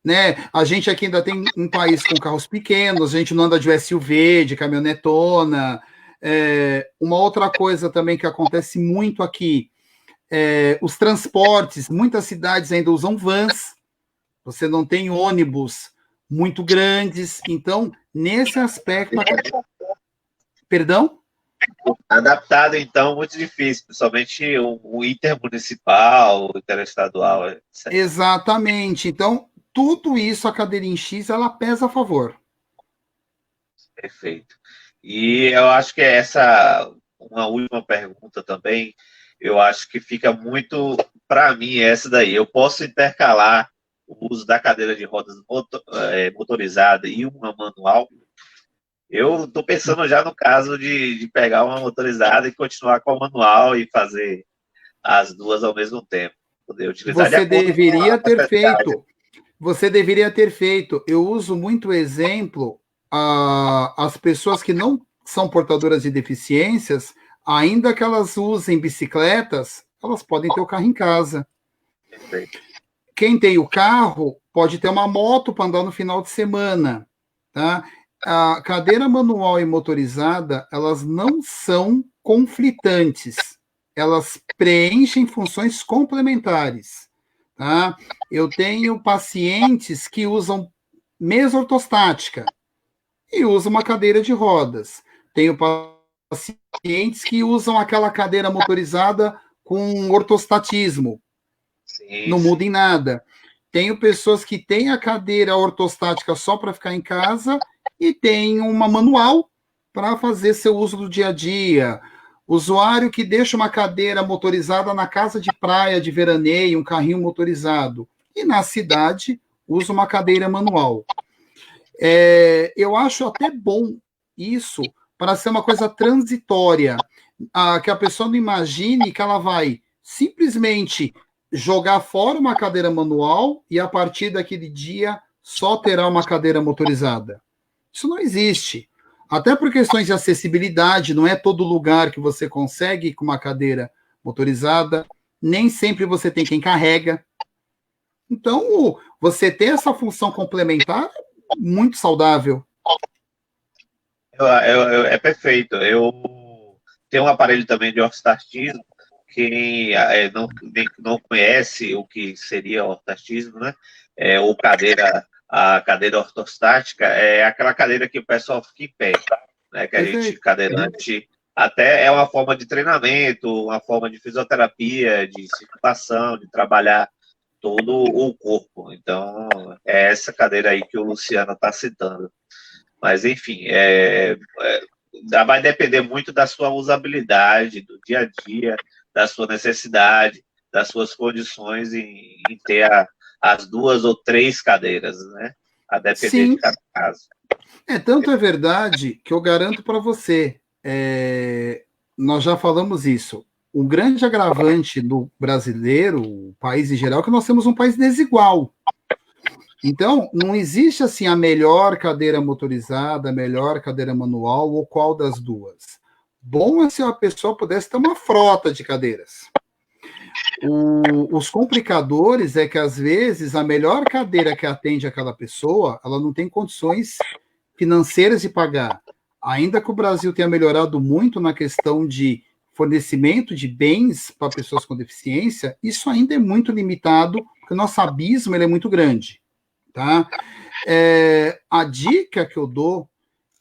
né? A gente aqui ainda tem um país com carros pequenos, a gente não anda de SUV, de caminhonetona. Uma outra coisa também que acontece muito aqui, os transportes, muitas cidades ainda usam vans, você não tem ônibus muito grandes, então, nesse aspecto... Perdão? Adaptado, então, muito difícil, principalmente o intermunicipal, o interestadual. Etc. Exatamente. Então, tudo isso, a cadeira em X, ela pesa a favor. Perfeito. E eu acho que uma última pergunta também, eu acho que fica muito, para mim, essa daí. Eu posso intercalar o uso da cadeira de rodas motorizada e uma manual? Eu estou pensando já no caso de pegar uma motorizada e continuar com a manual e fazer as duas ao mesmo tempo. Poder utilizar Você deveria ter feito. Você deveria ter feito. Eu uso muito exemplo, as pessoas que não são portadoras de deficiências, ainda que elas usem bicicletas, elas podem ter o carro em casa. Perfeito. Quem tem o carro pode ter uma moto para andar no final de semana, tá? A cadeira manual e motorizada, elas não são conflitantes, elas preenchem funções complementares, tá? Eu tenho pacientes que usam mesa ortostática e usam uma cadeira de rodas. Tenho pacientes que usam aquela cadeira motorizada com ortostatismo. Sim, não muda em nada. Tenho pessoas que têm a cadeira ortostática só para ficar em casa e tem uma manual para fazer seu uso do dia a dia. Usuário que deixa uma cadeira motorizada na casa de praia, de veraneio, um carrinho motorizado. E na cidade, usa uma cadeira manual. Eu acho até bom isso para ser uma coisa transitória, que a pessoa não imagine que ela vai simplesmente jogar fora uma cadeira manual e a partir daquele dia só terá uma cadeira motorizada. Isso não existe. Até por questões de acessibilidade, não é todo lugar que você consegue com uma cadeira motorizada, nem sempre você tem quem carrega. Então, você ter essa função complementar é muito saudável. É perfeito. Eu tenho um aparelho também de ortostastismo. Quem não conhece o que seria ortostastismo, né? Ou a cadeira ortostática é aquela cadeira que o pessoal fica em pé, né? Que a gente, cadeirante, até é uma forma de treinamento, uma forma de fisioterapia, de circulação, de trabalhar todo o corpo. Então, é essa cadeira aí que o Luciano está citando. Mas, enfim, vai depender muito da sua usabilidade, do dia a dia, da sua necessidade, das suas condições em ter as 2 ou 3 cadeiras, né? A depender Sim. de cada caso. Tanto é verdade que eu garanto para você, nós já falamos isso, o grande agravante do brasileiro, o país em geral, é que nós temos um país desigual. Então, não existe assim a melhor cadeira motorizada, a melhor cadeira manual, ou qual das duas. Bom é se a pessoa pudesse ter uma frota de cadeiras. Os complicadores é que, às vezes, a melhor cadeira que atende aquela pessoa, ela não tem condições financeiras de pagar. Ainda que o Brasil tenha melhorado muito na questão de fornecimento de bens para pessoas com deficiência, isso ainda é muito limitado, porque o nosso abismo ele é muito grande. Tá? A dica que eu dou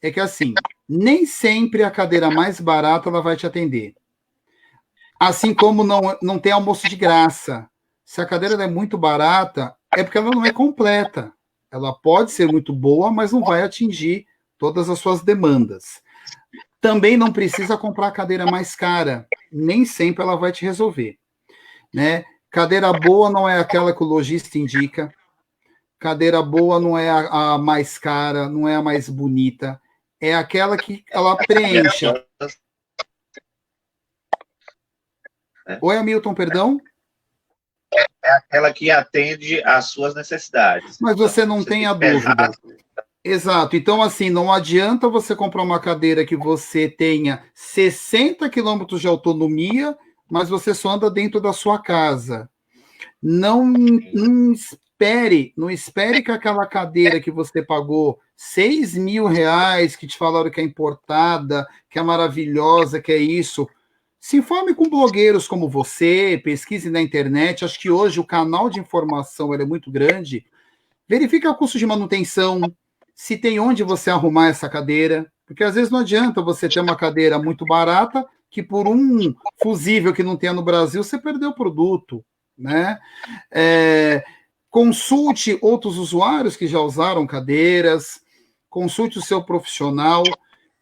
é que, assim, nem sempre a cadeira mais barata ela vai te atender. Assim como não tem almoço de graça. Se a cadeira é muito barata, é porque ela não é completa. Ela pode ser muito boa, mas não vai atingir todas as suas demandas. Também não precisa comprar a cadeira mais cara. Nem sempre ela vai te resolver. Né? Cadeira boa não é aquela que o lojista indica. Cadeira boa não é a mais cara, não é a mais bonita. É aquela que ela preenche. Oi, Hamilton, perdão? É aquela que atende às suas necessidades. Mas você não tem a dúvida. Exato. Então, assim, não adianta você comprar uma cadeira que você tenha 60 quilômetros de autonomia, mas você só anda dentro da sua casa. Não espere que aquela cadeira que você pagou R$ 6.000, que te falaram que é importada, que é maravilhosa, que é isso. Se informe com blogueiros como você, pesquise na internet. Acho que hoje o canal de informação é muito grande. Verifique o custo de manutenção, se tem onde você arrumar essa cadeira, porque às vezes não adianta você ter uma cadeira muito barata, que por um fusível que não tenha no Brasil, você perdeu o produto, né? Consulte outros usuários que já usaram cadeiras, consulte o seu profissional,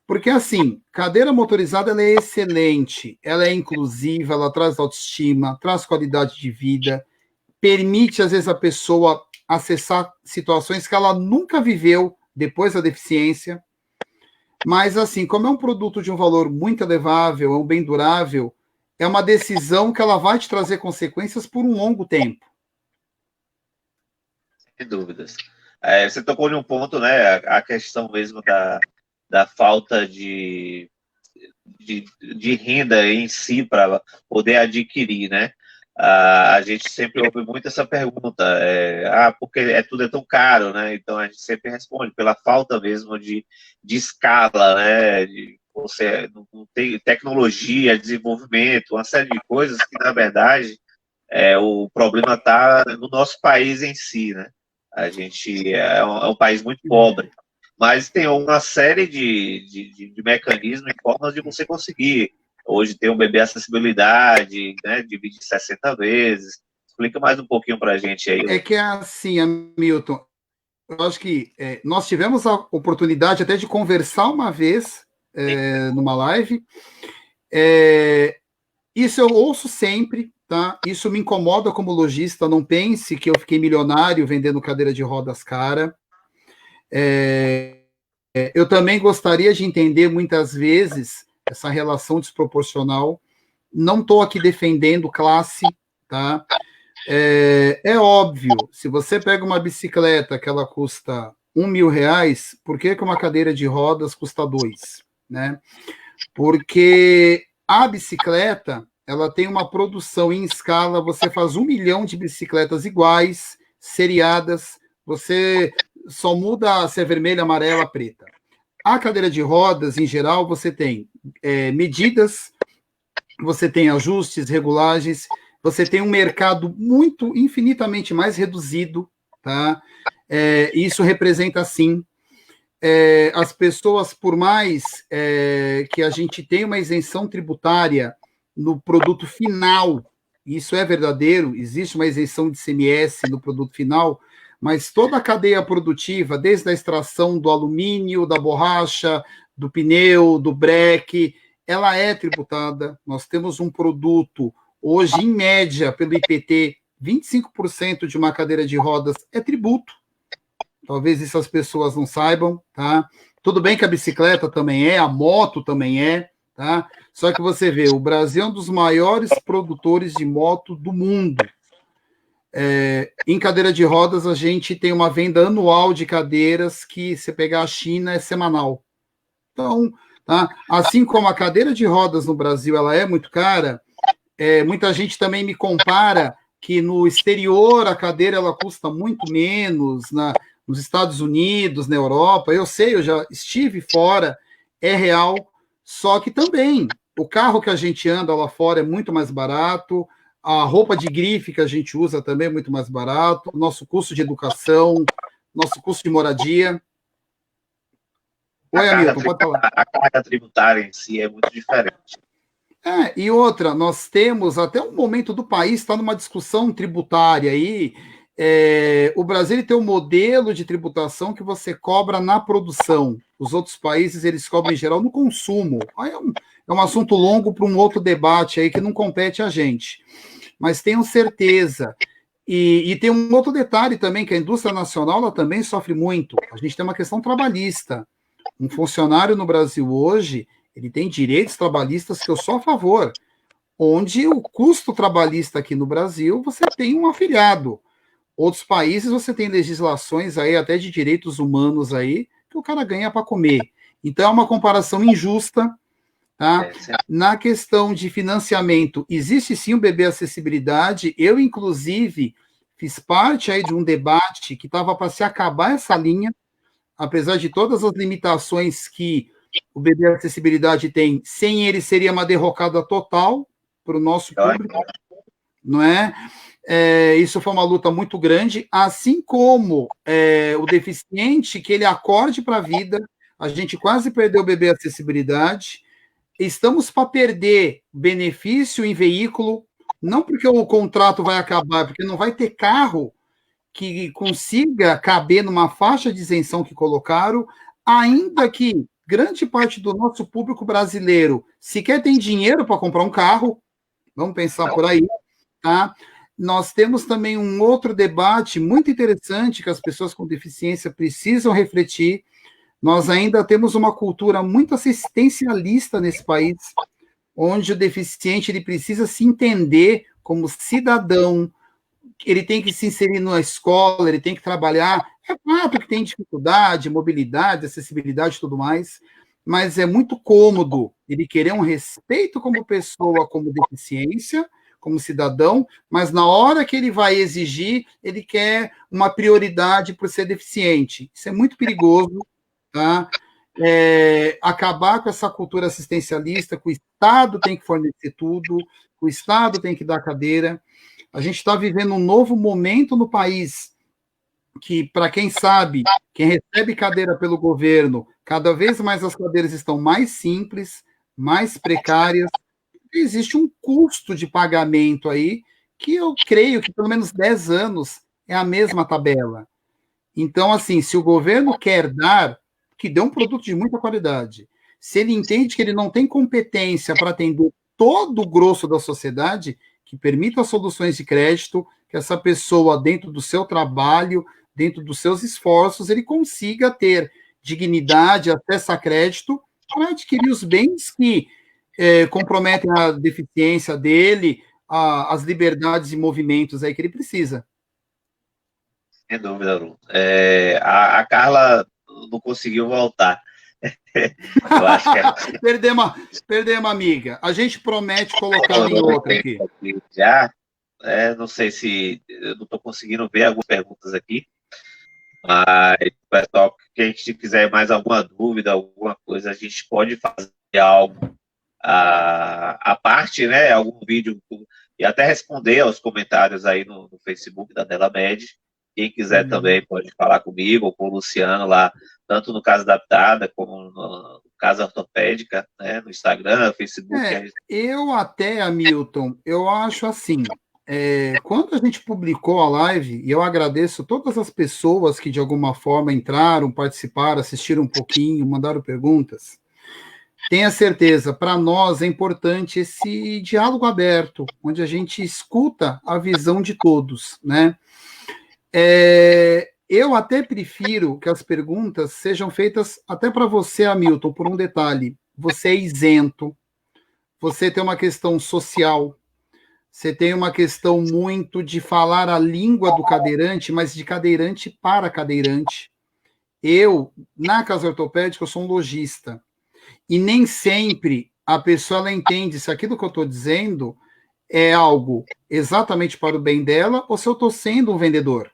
porque, assim, cadeira motorizada ela é excelente, ela é inclusiva, ela traz autoestima, traz qualidade de vida, permite, às vezes, a pessoa acessar situações que ela nunca viveu depois da deficiência. Mas, assim, como é um produto de um valor muito elevável, é um bem durável, é uma decisão que ela vai te trazer consequências por um longo tempo. Sem dúvidas. Você tocou em um ponto, né? A questão mesmo da falta de renda em si para poder adquirir, né? A gente sempre ouve muito essa pergunta, porque tudo é tão caro, né? Então a gente sempre responde pela falta mesmo de escala, né? Você não tem tecnologia, desenvolvimento, uma série de coisas que, na verdade, o problema está no nosso país em si, né? A gente é um país muito pobre, mas tem uma série de mecanismos e formas de você conseguir. Hoje tem o bebê acessibilidade, né? Divide 60 vezes. Explica mais um pouquinho para a gente aí. É que é assim, Hamilton, eu acho que nós tivemos a oportunidade até de conversar uma vez numa live. Isso eu ouço sempre, tá? Isso me incomoda como lojista. Não pense que eu fiquei milionário vendendo cadeira de rodas cara. Eu também gostaria de entender muitas vezes essa relação desproporcional. Não estou aqui defendendo classe, tá? É óbvio, se você pega uma bicicleta que ela custa R$ 1.000, por que uma cadeira de rodas custa 2, né? Porque a bicicleta, ela tem uma produção em escala, você faz 1 milhão de bicicletas iguais, seriadas, você só muda se é vermelha, amarela, preta. A cadeira de rodas, em geral, você tem medidas, você tem ajustes, regulagens, você tem um mercado infinitamente mais reduzido, tá? Isso representa, sim, as pessoas, por mais que a gente tenha uma isenção tributária no produto final, isso é verdadeiro, existe uma isenção de ICMS no produto final, mas toda a cadeia produtiva, desde a extração do alumínio, da borracha, do pneu, do breque, ela é tributada. Nós temos um produto, hoje, em média, pelo IPT, 25% de uma cadeira de rodas é tributo. Talvez isso as pessoas não saibam, tá? Tudo bem que a bicicleta também a moto também tá? Só que você vê, o Brasil é um dos maiores produtores de moto do mundo. Em cadeira de rodas, a gente tem uma venda anual de cadeiras que, se pegar a China, é semanal. Então, tá? Assim como a cadeira de rodas no Brasil ela é muito cara, muita gente também me compara que no exterior a cadeira ela custa muito menos, nos Estados Unidos, na Europa. Eu sei, eu já estive fora, é real, só que também o carro que a gente anda lá fora é muito mais barato, a roupa de grife que a gente usa também é muito mais barato, nosso custo de educação, nosso custo de moradia. Oi, Hamilton, pode falar. A carga tributária em si é muito diferente. E outra, nós temos, até um momento do país, está numa discussão tributária aí. O Brasil ele tem um modelo de tributação que você cobra na produção. Os outros países, eles cobram em geral no consumo. Aí é um assunto longo para um outro debate aí que não compete a gente. mas tenham certeza. E tem um outro detalhe também, que a indústria nacional ela também sofre muito. A gente tem uma questão trabalhista. Um funcionário no Brasil hoje, ele tem direitos trabalhistas que eu sou a favor, onde o custo trabalhista aqui no Brasil, você tem um afiliado. Outros países, você tem legislações aí, até de direitos humanos aí, que o cara ganha para comer. Então, é uma comparação injusta. Tá? Na questão de financiamento, existe sim o BB Acessibilidade. Eu, inclusive, fiz parte aí de um debate que estava para se acabar essa linha, apesar de todas as limitações que o BB Acessibilidade tem, sem ele seria uma derrocada total para o nosso público, não é? Isso foi uma luta muito grande, assim como o deficiente, que ele acorde para a vida, a gente quase perdeu o BB Acessibilidade. Estamos para perder benefício em veículo, não porque o contrato vai acabar, porque não vai ter carro que consiga caber numa faixa de isenção que colocaram, ainda que grande parte do nosso público brasileiro sequer tem dinheiro para comprar um carro, vamos pensar por aí, tá? Nós temos também um outro debate muito interessante que as pessoas com deficiência precisam refletir. Nós ainda temos uma cultura muito assistencialista nesse país, onde o deficiente ele precisa se entender como cidadão, ele tem que se inserir na escola, ele tem que trabalhar. É claro que tem dificuldade, mobilidade, acessibilidade e tudo mais, mas é muito cômodo ele querer um respeito como pessoa, como deficiência, como cidadão, mas na hora que ele vai exigir, ele quer uma prioridade por ser deficiente. Isso é muito perigoso. Tá? Acabar com essa cultura assistencialista, que o Estado tem que fornecer tudo, o Estado tem que dar cadeira. A gente está vivendo um novo momento no país, que, para quem sabe, quem recebe cadeira pelo governo, cada vez mais as cadeiras estão mais simples, mais precárias. Existe um custo de pagamento aí, que eu creio que pelo menos 10 anos é a mesma tabela. Então, assim, se o governo quer dar, que dê um produto de muita qualidade. Se ele entende que ele não tem competência para atender todo o grosso da sociedade, que permita soluções de crédito, que essa pessoa, dentro do seu trabalho, dentro dos seus esforços, ele consiga ter dignidade, acesso a crédito, para adquirir os bens que comprometem a deficiência dele, as liberdades e movimentos aí que ele precisa. Sem dúvida, Lu. A Carla não conseguiu voltar. Eu acho que perdemos, amiga. A gente promete colocar em outra aqui. Já, não sei se eu não estou conseguindo ver algumas perguntas aqui, mas pessoal, quem quiser mais alguma dúvida, alguma coisa, a gente pode fazer algo a parte, né? Algum vídeo e até responder aos comentários aí no Facebook da Delamed. Quem quiser também pode falar comigo ou com o Luciano lá, tanto no Casa Adaptada como no Casa Ortopédica, né, no Instagram, no Facebook. Eu até, Hamilton, eu acho assim, quando a gente publicou a live, e eu agradeço todas as pessoas que de alguma forma entraram, participaram, assistiram um pouquinho, mandaram perguntas, tenha certeza, para nós é importante esse diálogo aberto, onde a gente escuta a visão de todos, né? Eu até prefiro que as perguntas sejam feitas até para você, Hamilton, por um detalhe. Você é isento, você tem uma questão social, você tem uma questão muito de falar a língua do cadeirante, mas de cadeirante para cadeirante. Eu, na Casa Ortopédica, eu sou um lojista. E nem sempre a pessoa ela entende se aquilo que eu estou dizendo é algo exatamente para o bem dela ou se eu estou sendo um vendedor.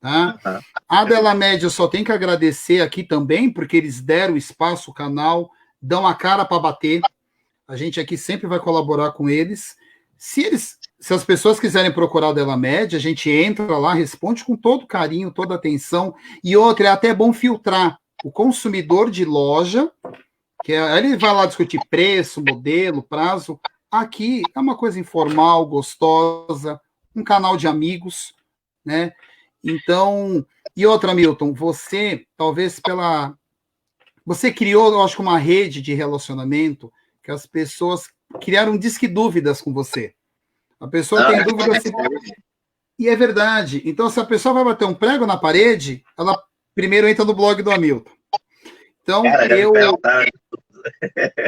Tá? A Delamed eu só tenho que agradecer aqui também, porque eles deram espaço, o canal, dão a cara para bater. A gente aqui sempre vai colaborar com eles. Se as pessoas quiserem procurar a Delamed, a gente entra lá, responde com todo carinho, toda atenção. E outra, é até bom filtrar o consumidor de loja, que ele vai lá discutir preço, modelo, prazo. Aqui é uma coisa informal, gostosa, um canal de amigos, né? Então, e outra, Milton, você, talvez você criou, eu acho, uma rede de relacionamento que as pessoas criaram disque dúvidas com você. A pessoa tem dúvida se... E é verdade. Então, se a pessoa vai bater um prego na parede, ela primeiro entra no blog do Hamilton. Então,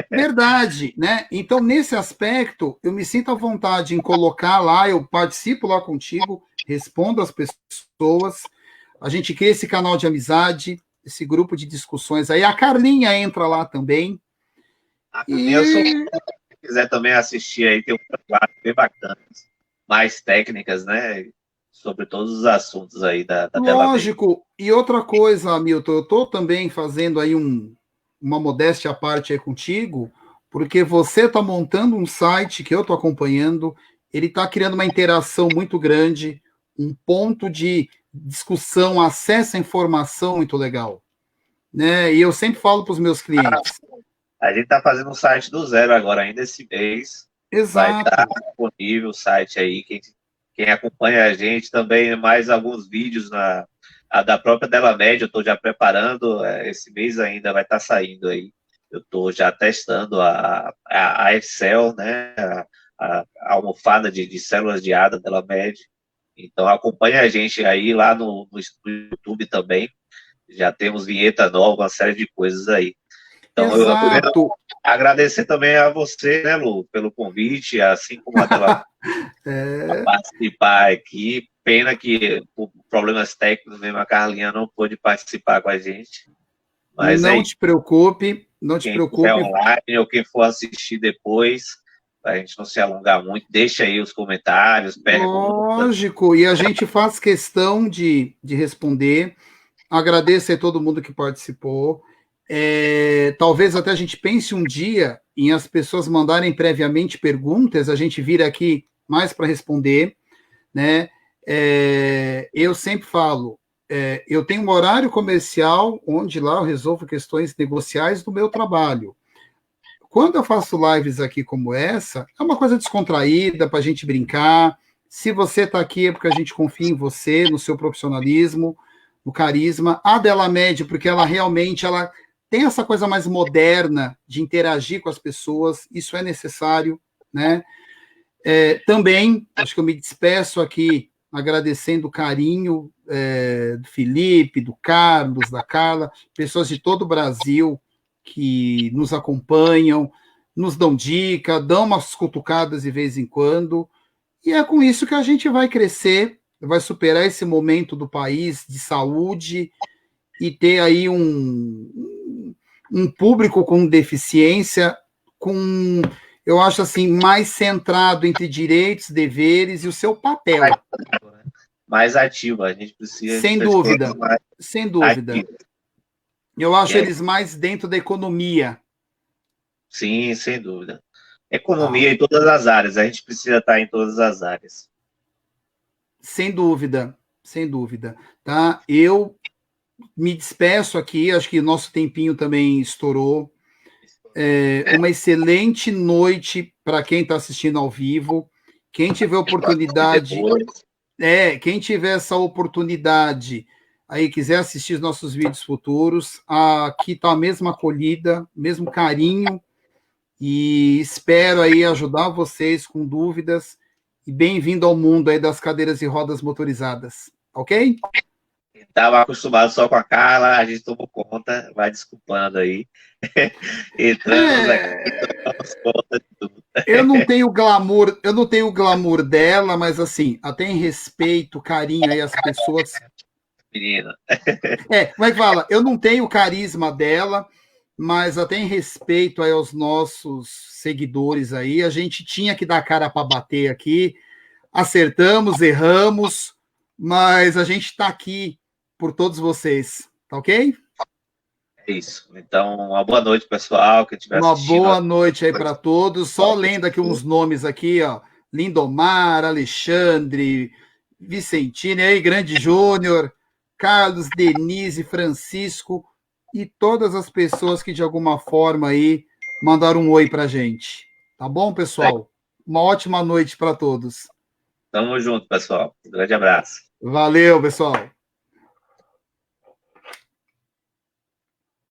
Verdade, né? Então, nesse aspecto, eu me sinto à vontade em colocar lá, eu participo lá contigo, respondo às pessoas, a gente cria esse canal de amizade, esse grupo de discussões aí. A Carlinha entra lá também. Se quiser também assistir aí, tem um trabalho bem bacana, mais técnicas, né? Sobre todos os assuntos aí da Lógico. E outra coisa, Milton, eu estou também fazendo aí uma modéstia à parte aí contigo, porque você está montando um site que eu estou acompanhando, ele está criando uma interação muito grande, um ponto de discussão, acesso à informação muito legal. Né? E eu sempre falo para os meus clientes. A gente está fazendo um site do zero agora, ainda esse mês. Exato. Vai estar disponível o site aí. Quem acompanha a gente também, mais alguns vídeos da própria Delamed, eu estou já preparando, esse mês ainda vai estar saindo aí. Eu estou já testando a Excel, né? A almofada de células de ADA Delamed. Então acompanha a gente aí lá no YouTube também. Já temos vinheta nova, uma série de coisas aí. Então, Exato. eu agradecer também a você, né, Lu, pelo convite, assim como a Delamed, a participar aqui. Pena que, por problemas técnicos mesmo, a Carlinha não pôde participar com a gente. Mas não te preocupe, não te preocupe. Quem for online ou quem for assistir depois, para a gente não se alongar muito, deixa aí os comentários, perguntas. Lógico, e a gente faz questão de responder. Agradeço a todo mundo que participou. Talvez até a gente pense um dia em as pessoas mandarem previamente perguntas, a gente vir aqui mais para responder, né? Eu sempre falo, eu tenho um horário comercial onde lá eu resolvo questões negociais do meu trabalho. Quando eu faço lives aqui como essa, é uma coisa descontraída para a gente brincar. Se você está aqui é porque a gente confia em você, no seu profissionalismo, no carisma. A Delamed, porque ela realmente tem essa coisa mais moderna de interagir com as pessoas, isso é necessário, né? Também, acho que eu me despeço aqui agradecendo o carinho do Felipe, do Carlos, da Carla, pessoas de todo o Brasil que nos acompanham, nos dão dica, dão umas cutucadas de vez em quando, e é com isso que a gente vai crescer, vai superar esse momento do país de saúde e ter aí um público com deficiência, eu acho assim, mais centrado entre direitos, deveres e o seu papel. Mais ativo, a gente precisa... Sem dúvida, sem dúvida. Ativo. Eu acho eles mais dentro da economia. Sim, sem dúvida. Economia em todas as áreas, a gente precisa estar em todas as áreas. Sem dúvida, sem dúvida. Tá? Eu me despeço aqui, acho que nosso tempinho também estourou. Uma excelente noite para quem está assistindo ao vivo. Quem tiver oportunidade, quem tiver essa oportunidade aí, quiser assistir os nossos vídeos futuros, aqui está a mesma acolhida, mesmo carinho, e espero aí ajudar vocês com dúvidas, e bem-vindo ao mundo aí das cadeiras e rodas motorizadas, ok? Estava acostumado só com a Carla, a gente tomou conta, vai desculpando aí. Entramos aqui, tomamos conta de tudo. Eu não tenho glamour dela, mas assim, até em respeito, carinho aí às pessoas. Menina. Como é que fala? Eu não tenho o carisma dela, mas até em respeito aí aos nossos seguidores aí, a gente tinha que dar cara para bater aqui. Acertamos, erramos, mas a gente está aqui por todos vocês, tá ok? É isso. Então, uma boa noite, pessoal, que estiver assistindo. Uma boa noite aí para todos. Só lendo aqui uns nomes aqui, ó. Lindomar, Alexandre, Vicentini, aí, Grande Júnior, Carlos, Denise, Francisco e todas as pessoas que de alguma forma aí mandaram um oi pra gente. Tá bom, pessoal? Uma ótima noite para todos. Tamo junto, pessoal. Um grande abraço. Valeu, pessoal.